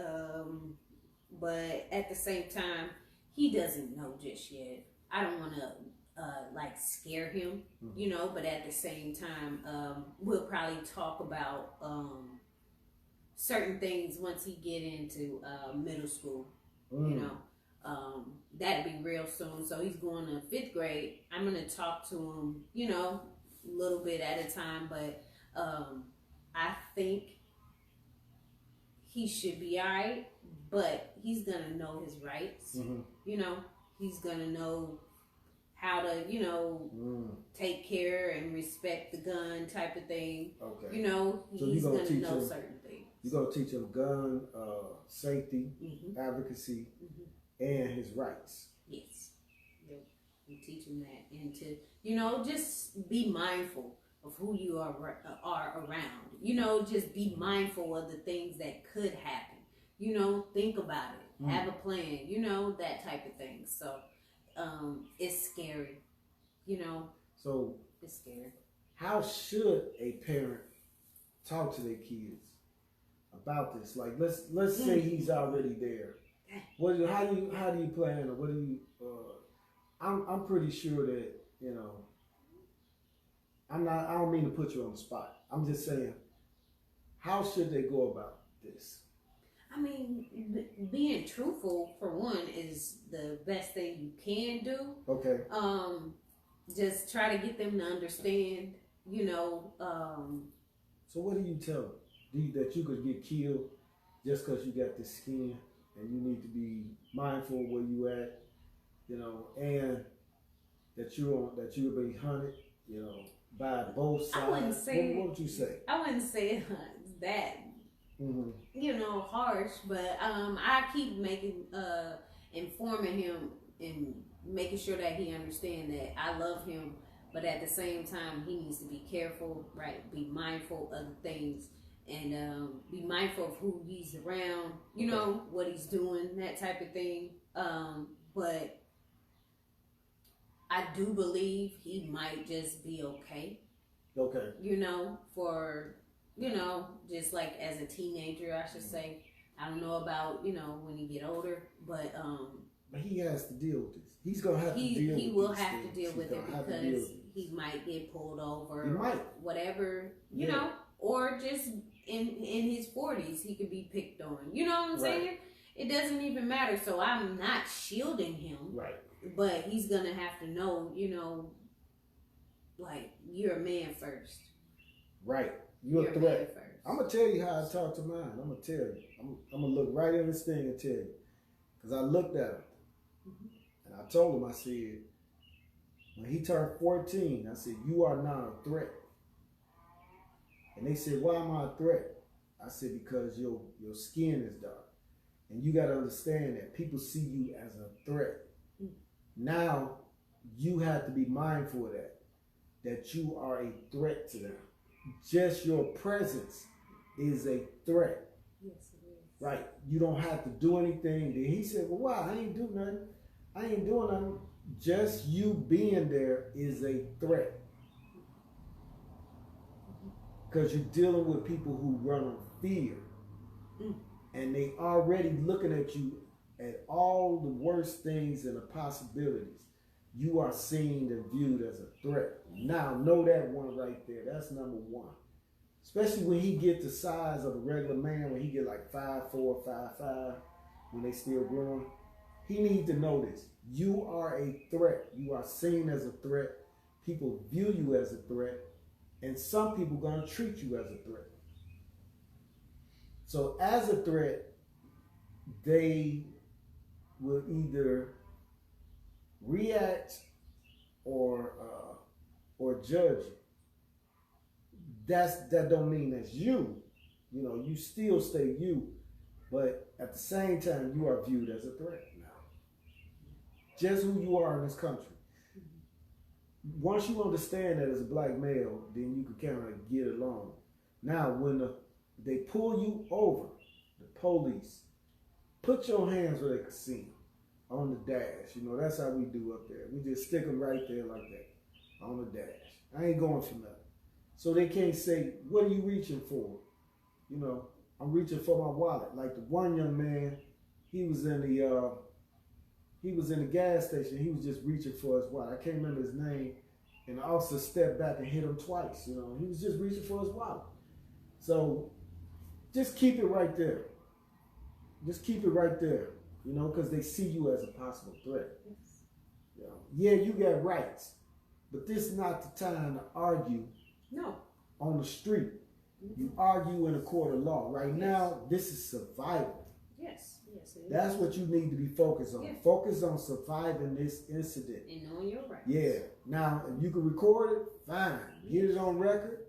but at the same time, he doesn't know just yet. I don't want to scare him, but at the same time, we'll probably talk about certain things once he get into middle school. That'll be real soon. So he's going to 5th grade. I'm going to talk to him, a little bit at a time, but I think he should be all right, but he's going to know his rights. He's going to know how to, take care and respect the gun type of thing. Okay. He's going to know certain things. You're going to teach him gun safety, advocacy, and his rights. Yes. Yep. You teach him that. And to, just be mindful of who you are around. Just be mindful of the things that could happen. Think about it. Have a plan. That type of thing. So, it's scary, So it's scary. How should a parent talk to their kids about this? Like, let's say he's already there. How do you plan, or what do you? I'm pretty sure that I don't mean to put you on the spot. I'm just saying, how should they go about this? I mean, being truthful, for one, is the best thing you can do. Okay. Just try to get them to understand, So what do you tell them? That you could get killed just because you got the skin, and you need to be mindful of where you at, and that you're being hunted, by both sides. I wouldn't say. What would you say? I wouldn't say that. Harsh, but I keep informing him and making sure that he understands that I love him, but at the same time he needs to be careful, right? Be mindful of the things, and be mindful of who he's around, what he's doing, that type of thing. But I do believe he might just be okay. Okay. For just like as a teenager, I should say. I don't know about, you know, when he get older, but he has to deal with this. He's gonna have to deal. He will have to deal with it because he might get pulled over. He might, whatever, you know, or just in his 40s he could be picked on. You know what I'm saying? It doesn't even matter. So I'm not shielding him, right? But he's gonna have to know, you know, like you're a man first. Right, you're a threat. I'm gonna tell you how I talk to mine. I'm gonna tell you. I'm gonna look right in this thing and tell you, because I looked at him. And I told him, I said, when he turned 14, I said, you are not a threat. And they said, why am I a threat? I said, because your skin is dark. And you got to understand that people see you as a threat. Now, you have to be mindful of that you are a threat to them. Just your presence is a threat. Yes, it is. Right. You don't have to do anything. Then he said, well, why? I ain't do nothing. I ain't doing nothing. Just you being there is a threat. Because you're dealing with people who run on fear. And they already looking at you at all the worst things and the possibilities. You are seen and viewed as a threat. Now, know that one right there. That's number one. Especially when he get the size of a regular man, when he get like 5'4", 5'5", when they still growing. He needs to know this. You are a threat. You are seen as a threat. People view you as a threat. And some people are going to treat you as a threat. So as a threat, they will either react or judge you. That don't mean that's you. You know, you still stay you. But at the same time, you are viewed as a threat now. Just who you are in this country. Once you understand that as a black male, then you can kind of get along. Now, when they pull you over, the police, put your hands where they can see them, on the dash. You know, that's how we do up there. We just stick them right there like that, on the dash. I ain't going for nothing. So they can't say, what are you reaching for? You know, I'm reaching for my wallet. Like the one young man, he was in the gas station. He was just reaching for his wallet. I can't remember his name. And the officer stepped back and hit him twice. You know, he was just reaching for his wallet. So just keep it right there. Just keep it right there. You know, because they see you as a possible threat. Yes. You know, yeah, you got rights, but this is not the time to argue. No. On the street. You argue in a court of law. Right now, this is survival. Yes. Yes. That's what you need to be focused on. Yeah. Focus on surviving this incident. And knowing your rights. Yeah. Now, if you can record it, fine. Get it on record.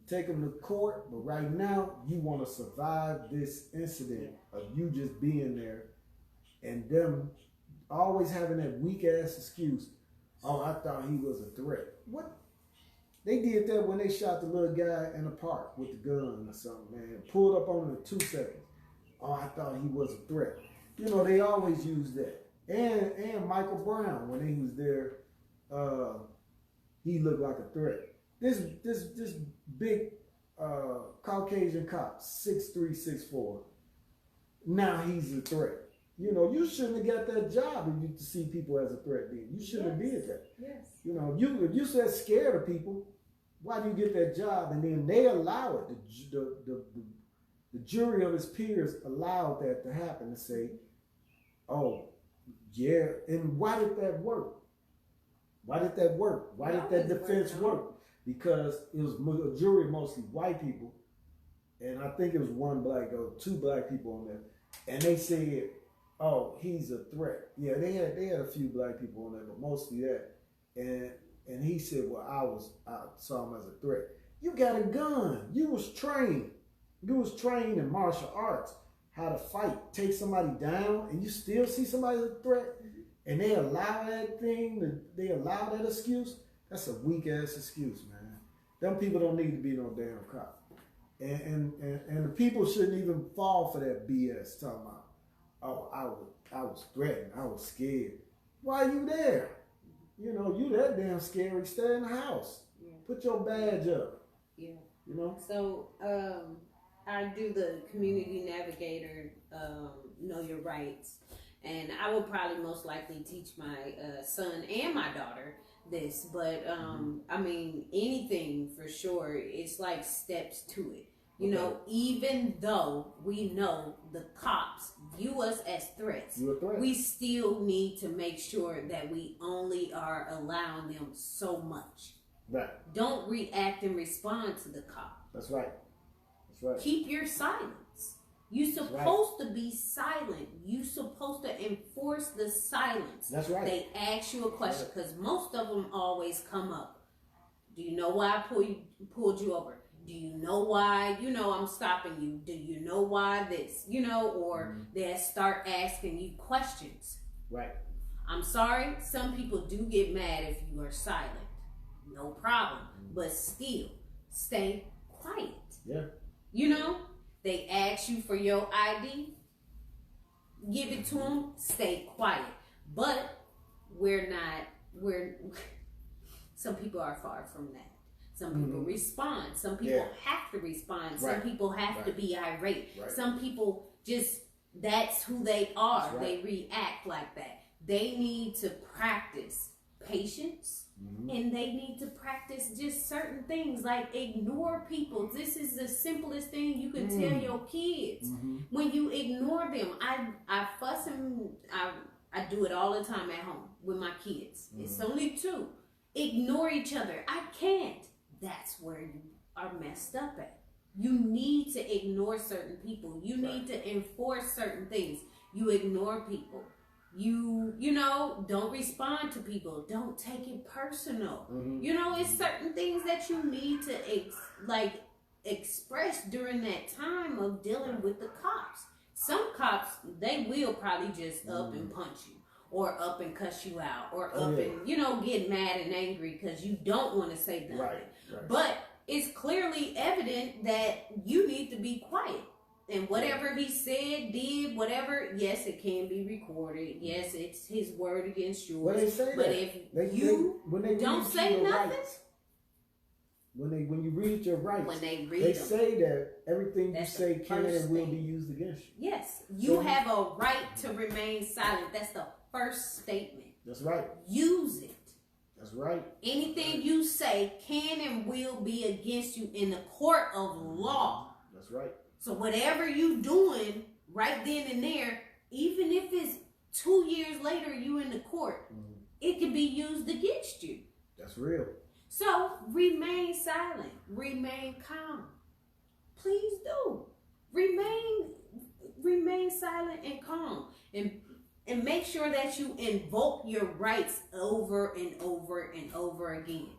Take them to court. But right now, you want to survive this incident of you just being there and them always having that weak ass excuse. Oh, I thought he was a threat. What? They did that when they shot the little guy in the park with the gun or something, man. Pulled up on him in 2 seconds. Oh, I thought he was a threat. You know, they always use that. And Michael Brown, when he was there, he looked like a threat. This big Caucasian cop, 6'3", 6'4", now he's a threat. You know, you shouldn't have got that job if you see people as a threat then. You shouldn't have did that. Yes. You know, if you said scared of people, why do you get that job? And then they allow it. The jury of his peers allowed that to happen and say, oh, yeah. And why did that work? Why did that work? Why did that defense work? Because it was a jury of mostly white people. And I think it was 2 black people on there. And they said, oh, he's a threat. Yeah, they had a few black people on there, but mostly that. And he said, well, I saw him as a threat. You got a gun. You was trained. You was trained in martial arts, how to fight, take somebody down, and you still see somebody as a threat, and they allow that thing, they allow that excuse. That's a weak ass excuse, man. Them people don't need to be no damn cop. And the people shouldn't even fall for that BS talking about, oh, I was threatened, I was scared. Why are you there? You know, you that damn scary. Stay in the house. Yeah. Put your badge up. Yeah. You know? So, I do the community navigator, know your rights, and I will probably most likely teach my son and my daughter this. But I mean, anything for sure. It's like steps to it. You know, even though we know the cops view us as threats, we still need to make sure that we only are allowing them so much. Right. Don't react and respond to the cop. That's right. That's right. Keep your silence. You're supposed to be silent. You're supposed to enforce the silence. That's right. They ask you a question because most of them always come up. Do you know why I pulled you over? Do you know why, I'm stopping you? Do you know why this, or they start asking you questions. Right. I'm sorry. Some people do get mad if you are silent. No problem. But still, stay quiet. Yeah. They ask you for your ID. Give it to them. Stay quiet. But some people are far from that. Some people respond. Some people have to respond. Some people have to be irate. Some people that's who they are. They react like that. They need to practice patience and they need to practice just certain things like ignore people. This is the simplest thing you can tell your kids. When you ignore them, I fuss and I do it all the time at home with my kids. It's only 2. Ignore each other. I can't. That's where you are messed up at. You need to ignore certain people. You need to enforce certain things. You ignore people. You don't respond to people. Don't take it personal. It's certain things that you need to express during that time of dealing with the cops. Some cops, they will probably just up and punch you. Or up and cuss you out, or up and, get mad and angry because you don't want to say nothing. Right. But it's clearly evident that you need to be quiet. And whatever he said, did, whatever, yes, it can be recorded. Yes, it's his word against yours. Well, they say but that. If you don't say nothing. Rights, when you read your rights, they say that everything you say can and will be used against you. Yes, you have a right to remain silent. That's the first statement. That's right. Use it. That's right. Anything you say can and will be against you in the court of law. That's right. So whatever you doing right then and there, even if it's 2 years later you in the court, it can be used against you. That's real. So remain silent. Remain calm. Please do. Remain silent and calm. And make sure that you invoke your rights over and over and over again.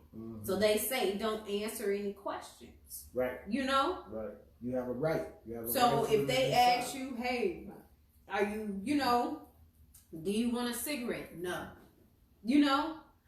So they say don't answer any questions. Right. Right. You have a right. So if they ask you, hey, are you, do you want a cigarette? No.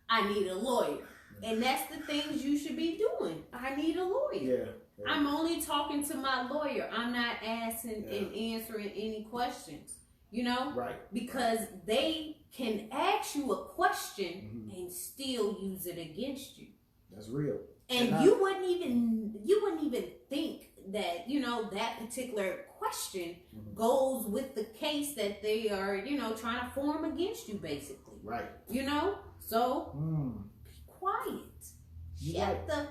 I need a lawyer. And that's the things you should be doing. I need a lawyer. Yeah. I'm only talking to my lawyer. I'm not asking and answering any questions. Right. Because they can ask you a question and still use it against you. That's real. And you wouldn't even think that, that particular question goes with the case that they are, trying to form against you, basically. Right. So be quiet. Shut the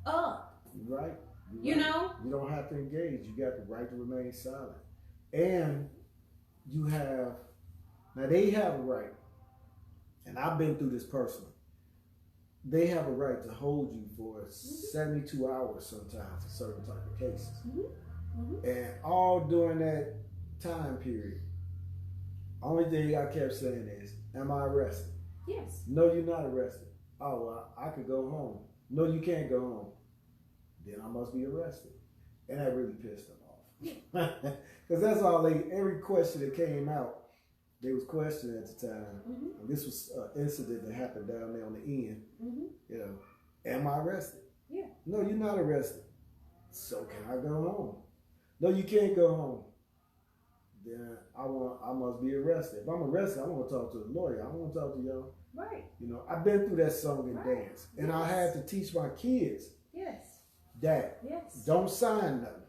up. Right. You don't have to engage. You got the right to remain silent. And they have a right, and I've been through this personally. They have a right to hold you for 72 hours sometimes in certain type of cases. And all during that time period, only thing I kept saying is, am I arrested? Yes. No, you're not arrested. Oh, well, I could go home. No, you can't go home. Then I must be arrested. And that really pissed them off. Because that's all every question that came out, they was questioning at the time. And this was an incident that happened down there on the end. Am I arrested? Yeah. No, you're not arrested. So can I go home? No, you can't go home. Then I must be arrested. If I'm arrested, I want to talk to a lawyer. I want to talk to y'all. Right. I've been through that song and dance. And I had to teach my kids that don't sign nothing.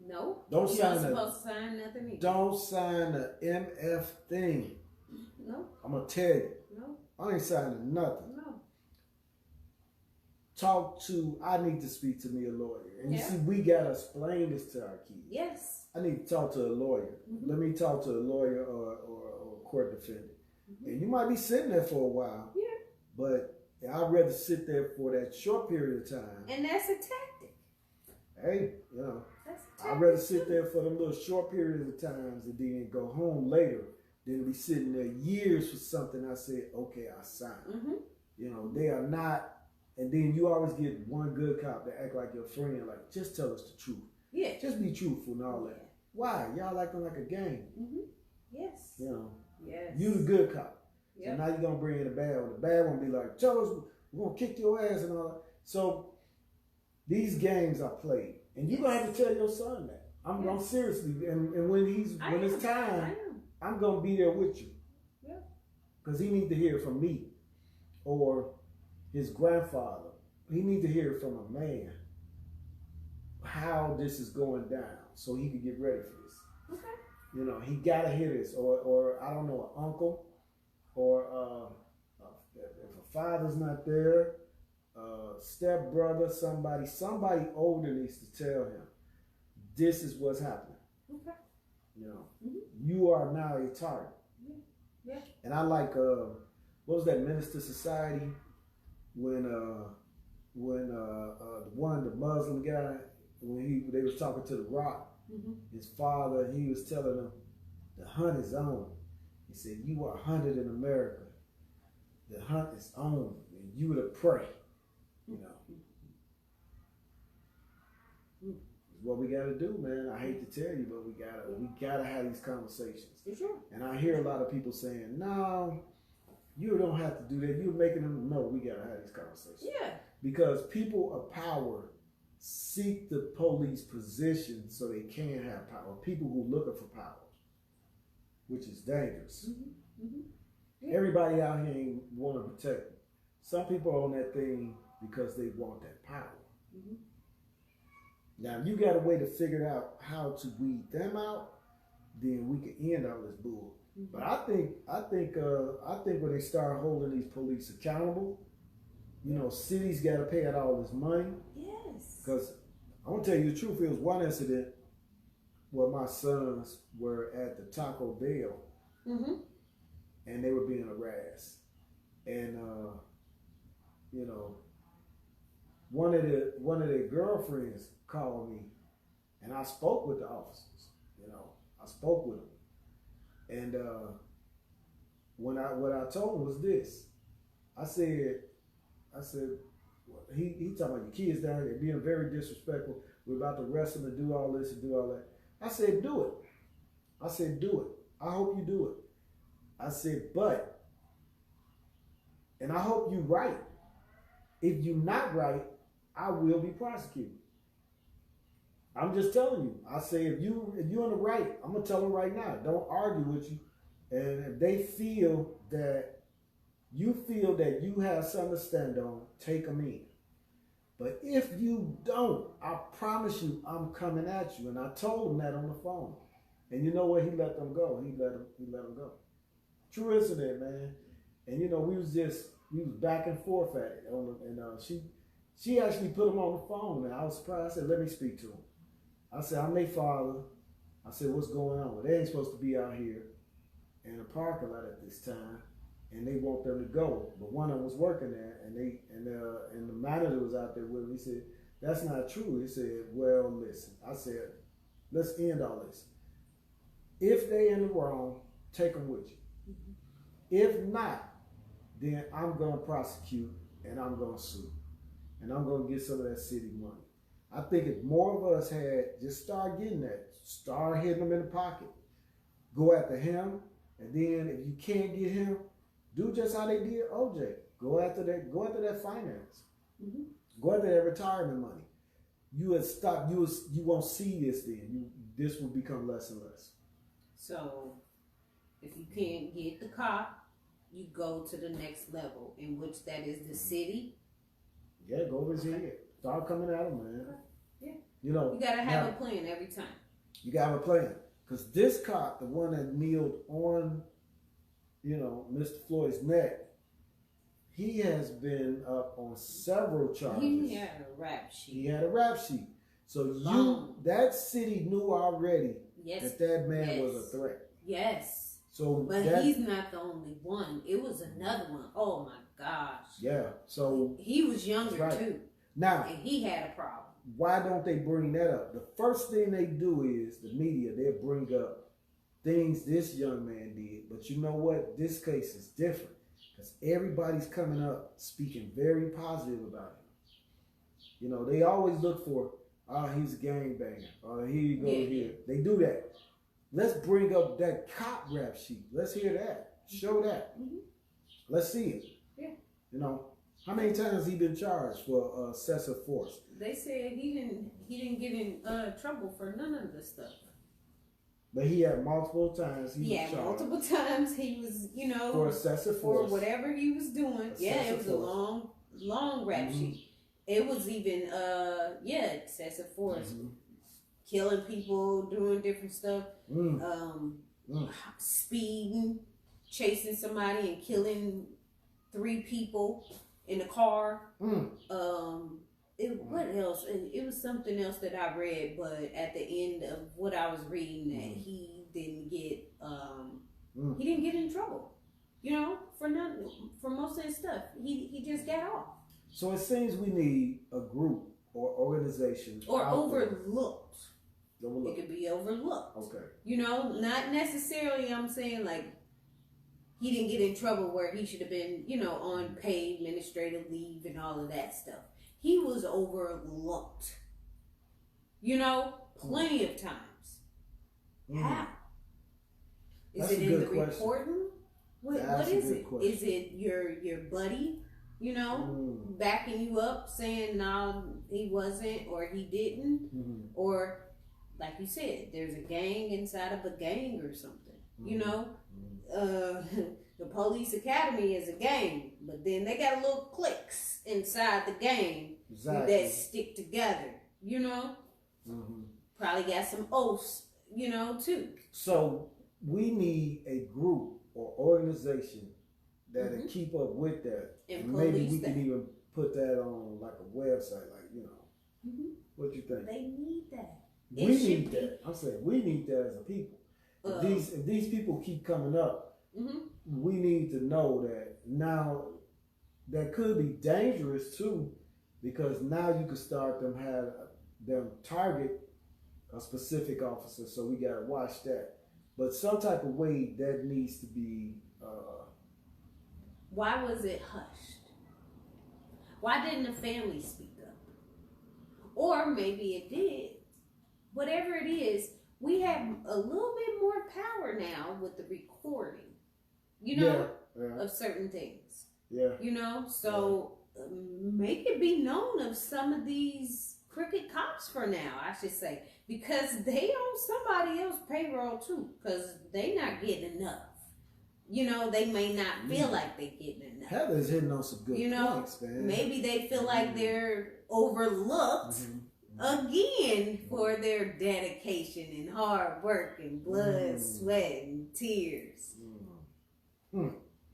No. Don't sign You're supposed to sign nothing either. Don't sign the MF thing. No. I'm going to tell you. No. I ain't signing nothing. No. I need to speak to me a lawyer. And you see, we got to explain this to our kids. Yes. I need to talk to a lawyer. Let me talk to a lawyer or a court defendant. And you might be sitting there for a while. Yeah. But I'd rather sit there for that short period of time. And that's a tactic. Hey, I'd rather sit there for them little short periods of times and then go home later than be sitting there years for something I said, okay, I signed. They are not, and then you always get one good cop to act like your friend, like, just tell us the truth. Yeah. Just be truthful and all that. Why? Y'all acting like a game. Yes. Yes. You the good cop. So now you're going to bring in the bad one. The bad one be like, tell us, we're going to kick your ass and all that. So these games are played. And you're going to have to tell your son that. I'm going seriously. And when it's time, I'm going to be there with you. Yeah. Because he needs to hear from me or his grandfather. He needs to hear from a man how this is going down so he can get ready for this. Okay. He got to hear this. Or I don't know, an uncle. Or if a father's not there, step brother, somebody older needs to tell him, this is what's happening. Okay. You are now a target. Yeah. And I like what was that Minister Society when the Muslim guy when they was talking to the Rock, his father, he was telling him the hunt is on. He said, you are hunted in America. The hunt is on, and you the prey. It's what we got to do, man. I hate to tell you, but we gotta have these conversations. For sure. And I hear a lot of people saying, no, you don't have to do that. You're making them, no, we got to have these conversations. Yeah. Because people of power seek the police position so they can have power. People who are looking for power. Which is dangerous. Yeah. Everybody out here ain't want to protect them. Some people are on that thing because they want that power. Now, if you got a way to figure out how to weed them out, then we can end all this bull. But I think when they start holding these police accountable, cities got to pay out all this money. Yes. Because I'm gonna tell you the truth. It was one incident where my sons were at the Taco Bell, and they were being harassed, and one of their girlfriends called me, and I spoke with the officers. I spoke with them, and what I told them was this. I said, well, he talking about your kids down here being very disrespectful. We're about to arrest them and do all this and do all that. I said, do it. I said, do it. I hope you do it. I said, and I hope you right. If you're not right, I will be prosecuted. I'm just telling you. I say, if you're in the right, I'm going to tell them right now, don't argue with you. And if they feel that you have something to stand on, take them in. But if you don't, I promise you, I'm coming at you. And I told him that on the phone. And you know what? He let them go. He let them go. True incident, man. And we was back and forth at it. She actually put him on the phone, and I was surprised. I said, let me speak to him. I said, I'm their father. I said, what's going on? Well, they ain't supposed to be out here in the parking lot at this time. And they want them to go, but one of them was working there, and the manager was out there with him. He said, "That's not true." He said, "Well, listen." I said, "Let's end all this. If they in the wrong, take them with you. If not, then I'm gonna prosecute and I'm gonna sue, and I'm gonna get some of that city money." I think if more of us had just start getting that, start hitting them in the pocket, go after him, and then if you can't get him, do just how they did OJ. Go after that finance. Go after that retirement money. You would stop. You won't see this then. This will become less and less. So, if you can't get the cop, you go to the next level, in which that is the city. Yeah, go over his head. Start coming at him, man. Okay. Yeah. You know, you gotta have a plan every time. You gotta have a plan. Because this cop, the one that kneeled on, you know, Mr. Floyd's neck, he has been up on several charges. He had a rap sheet. He had a rap sheet. So that city knew already that man was a threat. Yes. So, but he's not the only one. It was another one. Oh my gosh. Yeah. So he was younger too. Now, and he had a problem. Why don't they bring that up? The first thing they do is the media. They'll bring up things this young man did. But you know what? This case is different because everybody's coming up speaking very positive about him. You know, they always look for, he's a gangbanger. Here you go here. They do that. Let's bring up that cop rap sheet. Let's hear that. Show that. Let's see it. Yeah. You know, how many times has he been charged for excessive force? They said he didn't get in trouble for none of this stuff. But he had multiple times. Multiple times he was, you know, for excessive force, for whatever he was doing. It was force. a long rap sheet. It was even excessive force. Killing people, doing different stuff, speeding, chasing somebody and killing 3 people in the car. What else? It was something else that I read, but at the end of what I was reading, that he didn't get in trouble. You know, for most of his stuff, he just got off. So it seems we need a group or organization or overlooked. It could be overlooked. Okay. You know, not necessarily. I'm saying like he didn't get in trouble where he should have been, you know, on paid administrative leave and all of that stuff. He was overlooked. You know, plenty of times. How? Is it in the reporting? What is it? Is it your buddy, you know, backing you up saying no, he wasn't or he didn't? Or like you said, there's a gang inside of a gang or something. You know, the police academy is a gang, but then they got little cliques inside the gang that stick together. You know, probably got some oaths. You know, too. So we need a group or organization that'll keep up with that, and maybe we can even put that on like a website, like, you know. What you think? They need that. We need that. I'm saying we need that as a people. If these people keep coming up, we need to know that now that could be dangerous too, because now you can start them target a specific officer. So we gotta watch that. But some type of way that needs to be. Why was it hushed? Why didn't the family speak up? Or maybe it did. Whatever it is, we have a little bit more power now with the recording, you know, of certain things. Yeah. You know, so make it be known of some of these crooked cops for now, I should say, because they on somebody else's payroll too, because they not getting enough. You know, they may not feel like they getting enough. Heather's hitting on some good points, man. Maybe they feel like they're overlooked again for their dedication and hard work and blood, sweat, and tears.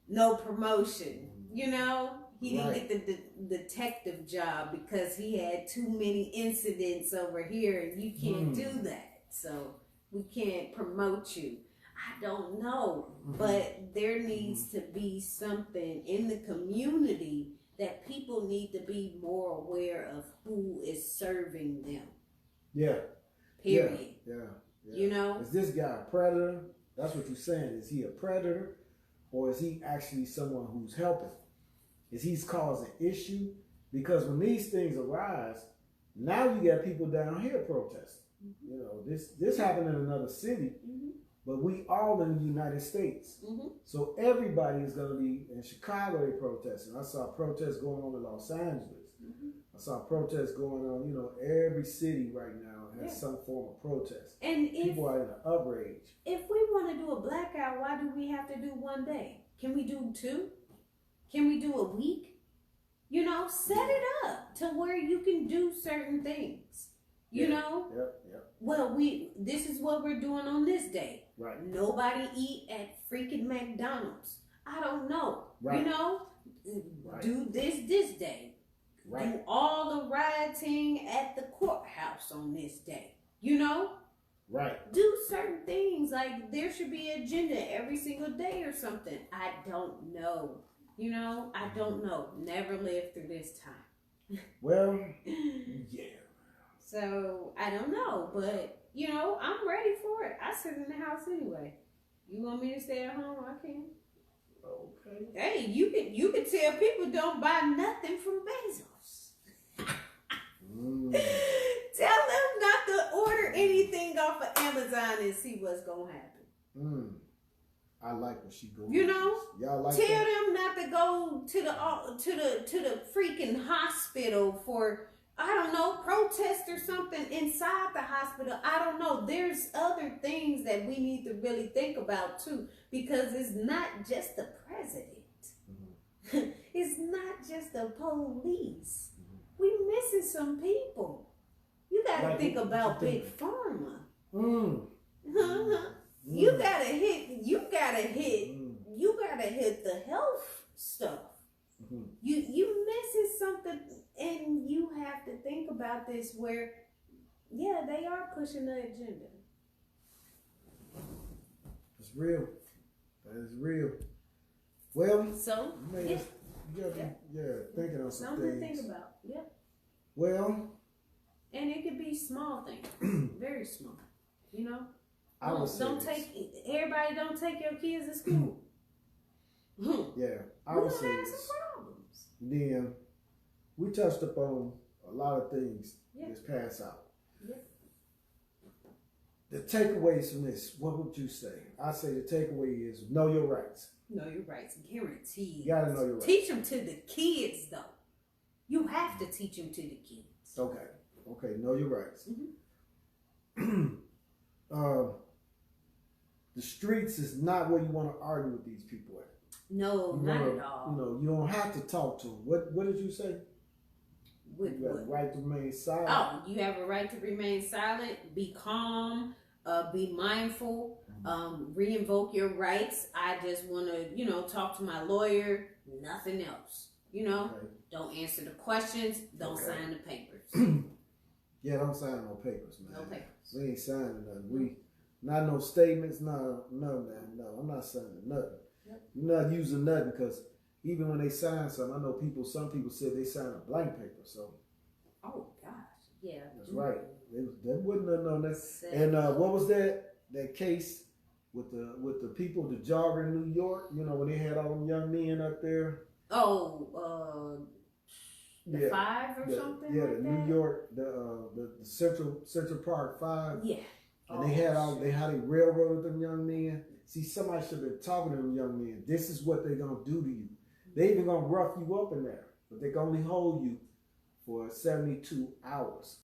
No promotion, you know? He didn't get the detective job because he had too many incidents over here, and you can't do that. So we can't promote you. I don't know, but there needs to be something in the community that people need to be more aware of who is serving them. Yeah. Period. Yeah. You know? Is this guy a predator? That's what you're saying. Is he a predator? Or is he actually someone who's helping? Is he causing issue? Because when these things arise, now you got people down here protesting. You know, this happened in another city, but we all in the United States. So everybody is going to be in Chicago. They protesting. I saw protests going on in Los Angeles. I saw protests going on. You know, every city right now has some form of protest. And people are in an outrage. If we want to do a blackout, why do we have to do one day? Can we do 2? Can we do a week? You know, set it up to where you can do certain things. You know? Yep. Well, this is what we're doing on this day. Right. Nobody eat at freaking McDonald's. I don't know. Right. You know? Right. Do this day. Right. Do all the rioting at the courthouse on this day. You know? Right. Do certain things. Like, there should be an agenda every single day or something. I don't know. You know? I don't know. Never lived through this time. Well, yeah. So, I don't know. But, you know, I'm ready for it. I sit in the house anyway. You want me to stay at home? I can. Okay. Hey, you can tell people don't buy nothing from Bezos. Tell them not to order anything off of Amazon and see what's gonna happen. I like when she goes. You know, y'all like tell that? them not to go to the freaking hospital for, I don't know, protest or something inside the hospital. I don't know. There's other things that we need to really think about too, because it's not just the president. It's not just the police. We missing some people. You gotta think about Big Pharma. You gotta hit the health stuff. You missing something, and you have to think about this where, yeah, they are pushing the agenda. It's real. That is real. Well, So, thinking on some something to things. think about. Yeah. Well, and it could be small things, very small. You know, don't take your kids to school. Yeah, I would say this. Problems. Then we touched upon a lot of things this past hour. Yep. The takeaways from this, what would you say? I say the takeaway is know your rights. Know your rights, guaranteed. You gotta know your rights. Teach them to the kids, though. You have to teach them to the kids. Okay, know your rights. The streets is not where you want to argue with these people at. No, not at all. You know, you don't have to talk to them. What did you say? You have a right to remain silent. Oh, you have a right to remain silent. Be calm. Be mindful. Re-invoke your rights. I just want to, talk to my lawyer. Nothing else. Don't answer the questions. Don't sign the papers. Yeah, don't sign no papers, man. No papers. We ain't signing nothing. Not no statements. No, man. No, I'm not signing nothing. Yep. You're not using nothing, because even when they sign something, I know some people said they signed a blank paper. So. Oh gosh, yeah. That's right. That wasn't nothing on that. And what was that case with the people, the jogger in New York? When they had all them young men up there. Oh, the 5 or something. Yeah, like the that? New York, the Central Park 5. Yeah. And they had how they railroaded them young men. See, somebody should have been talking to them young men. This is what they're gonna do to you. They even gonna rough you up in there, but they can only hold you for 72 hours.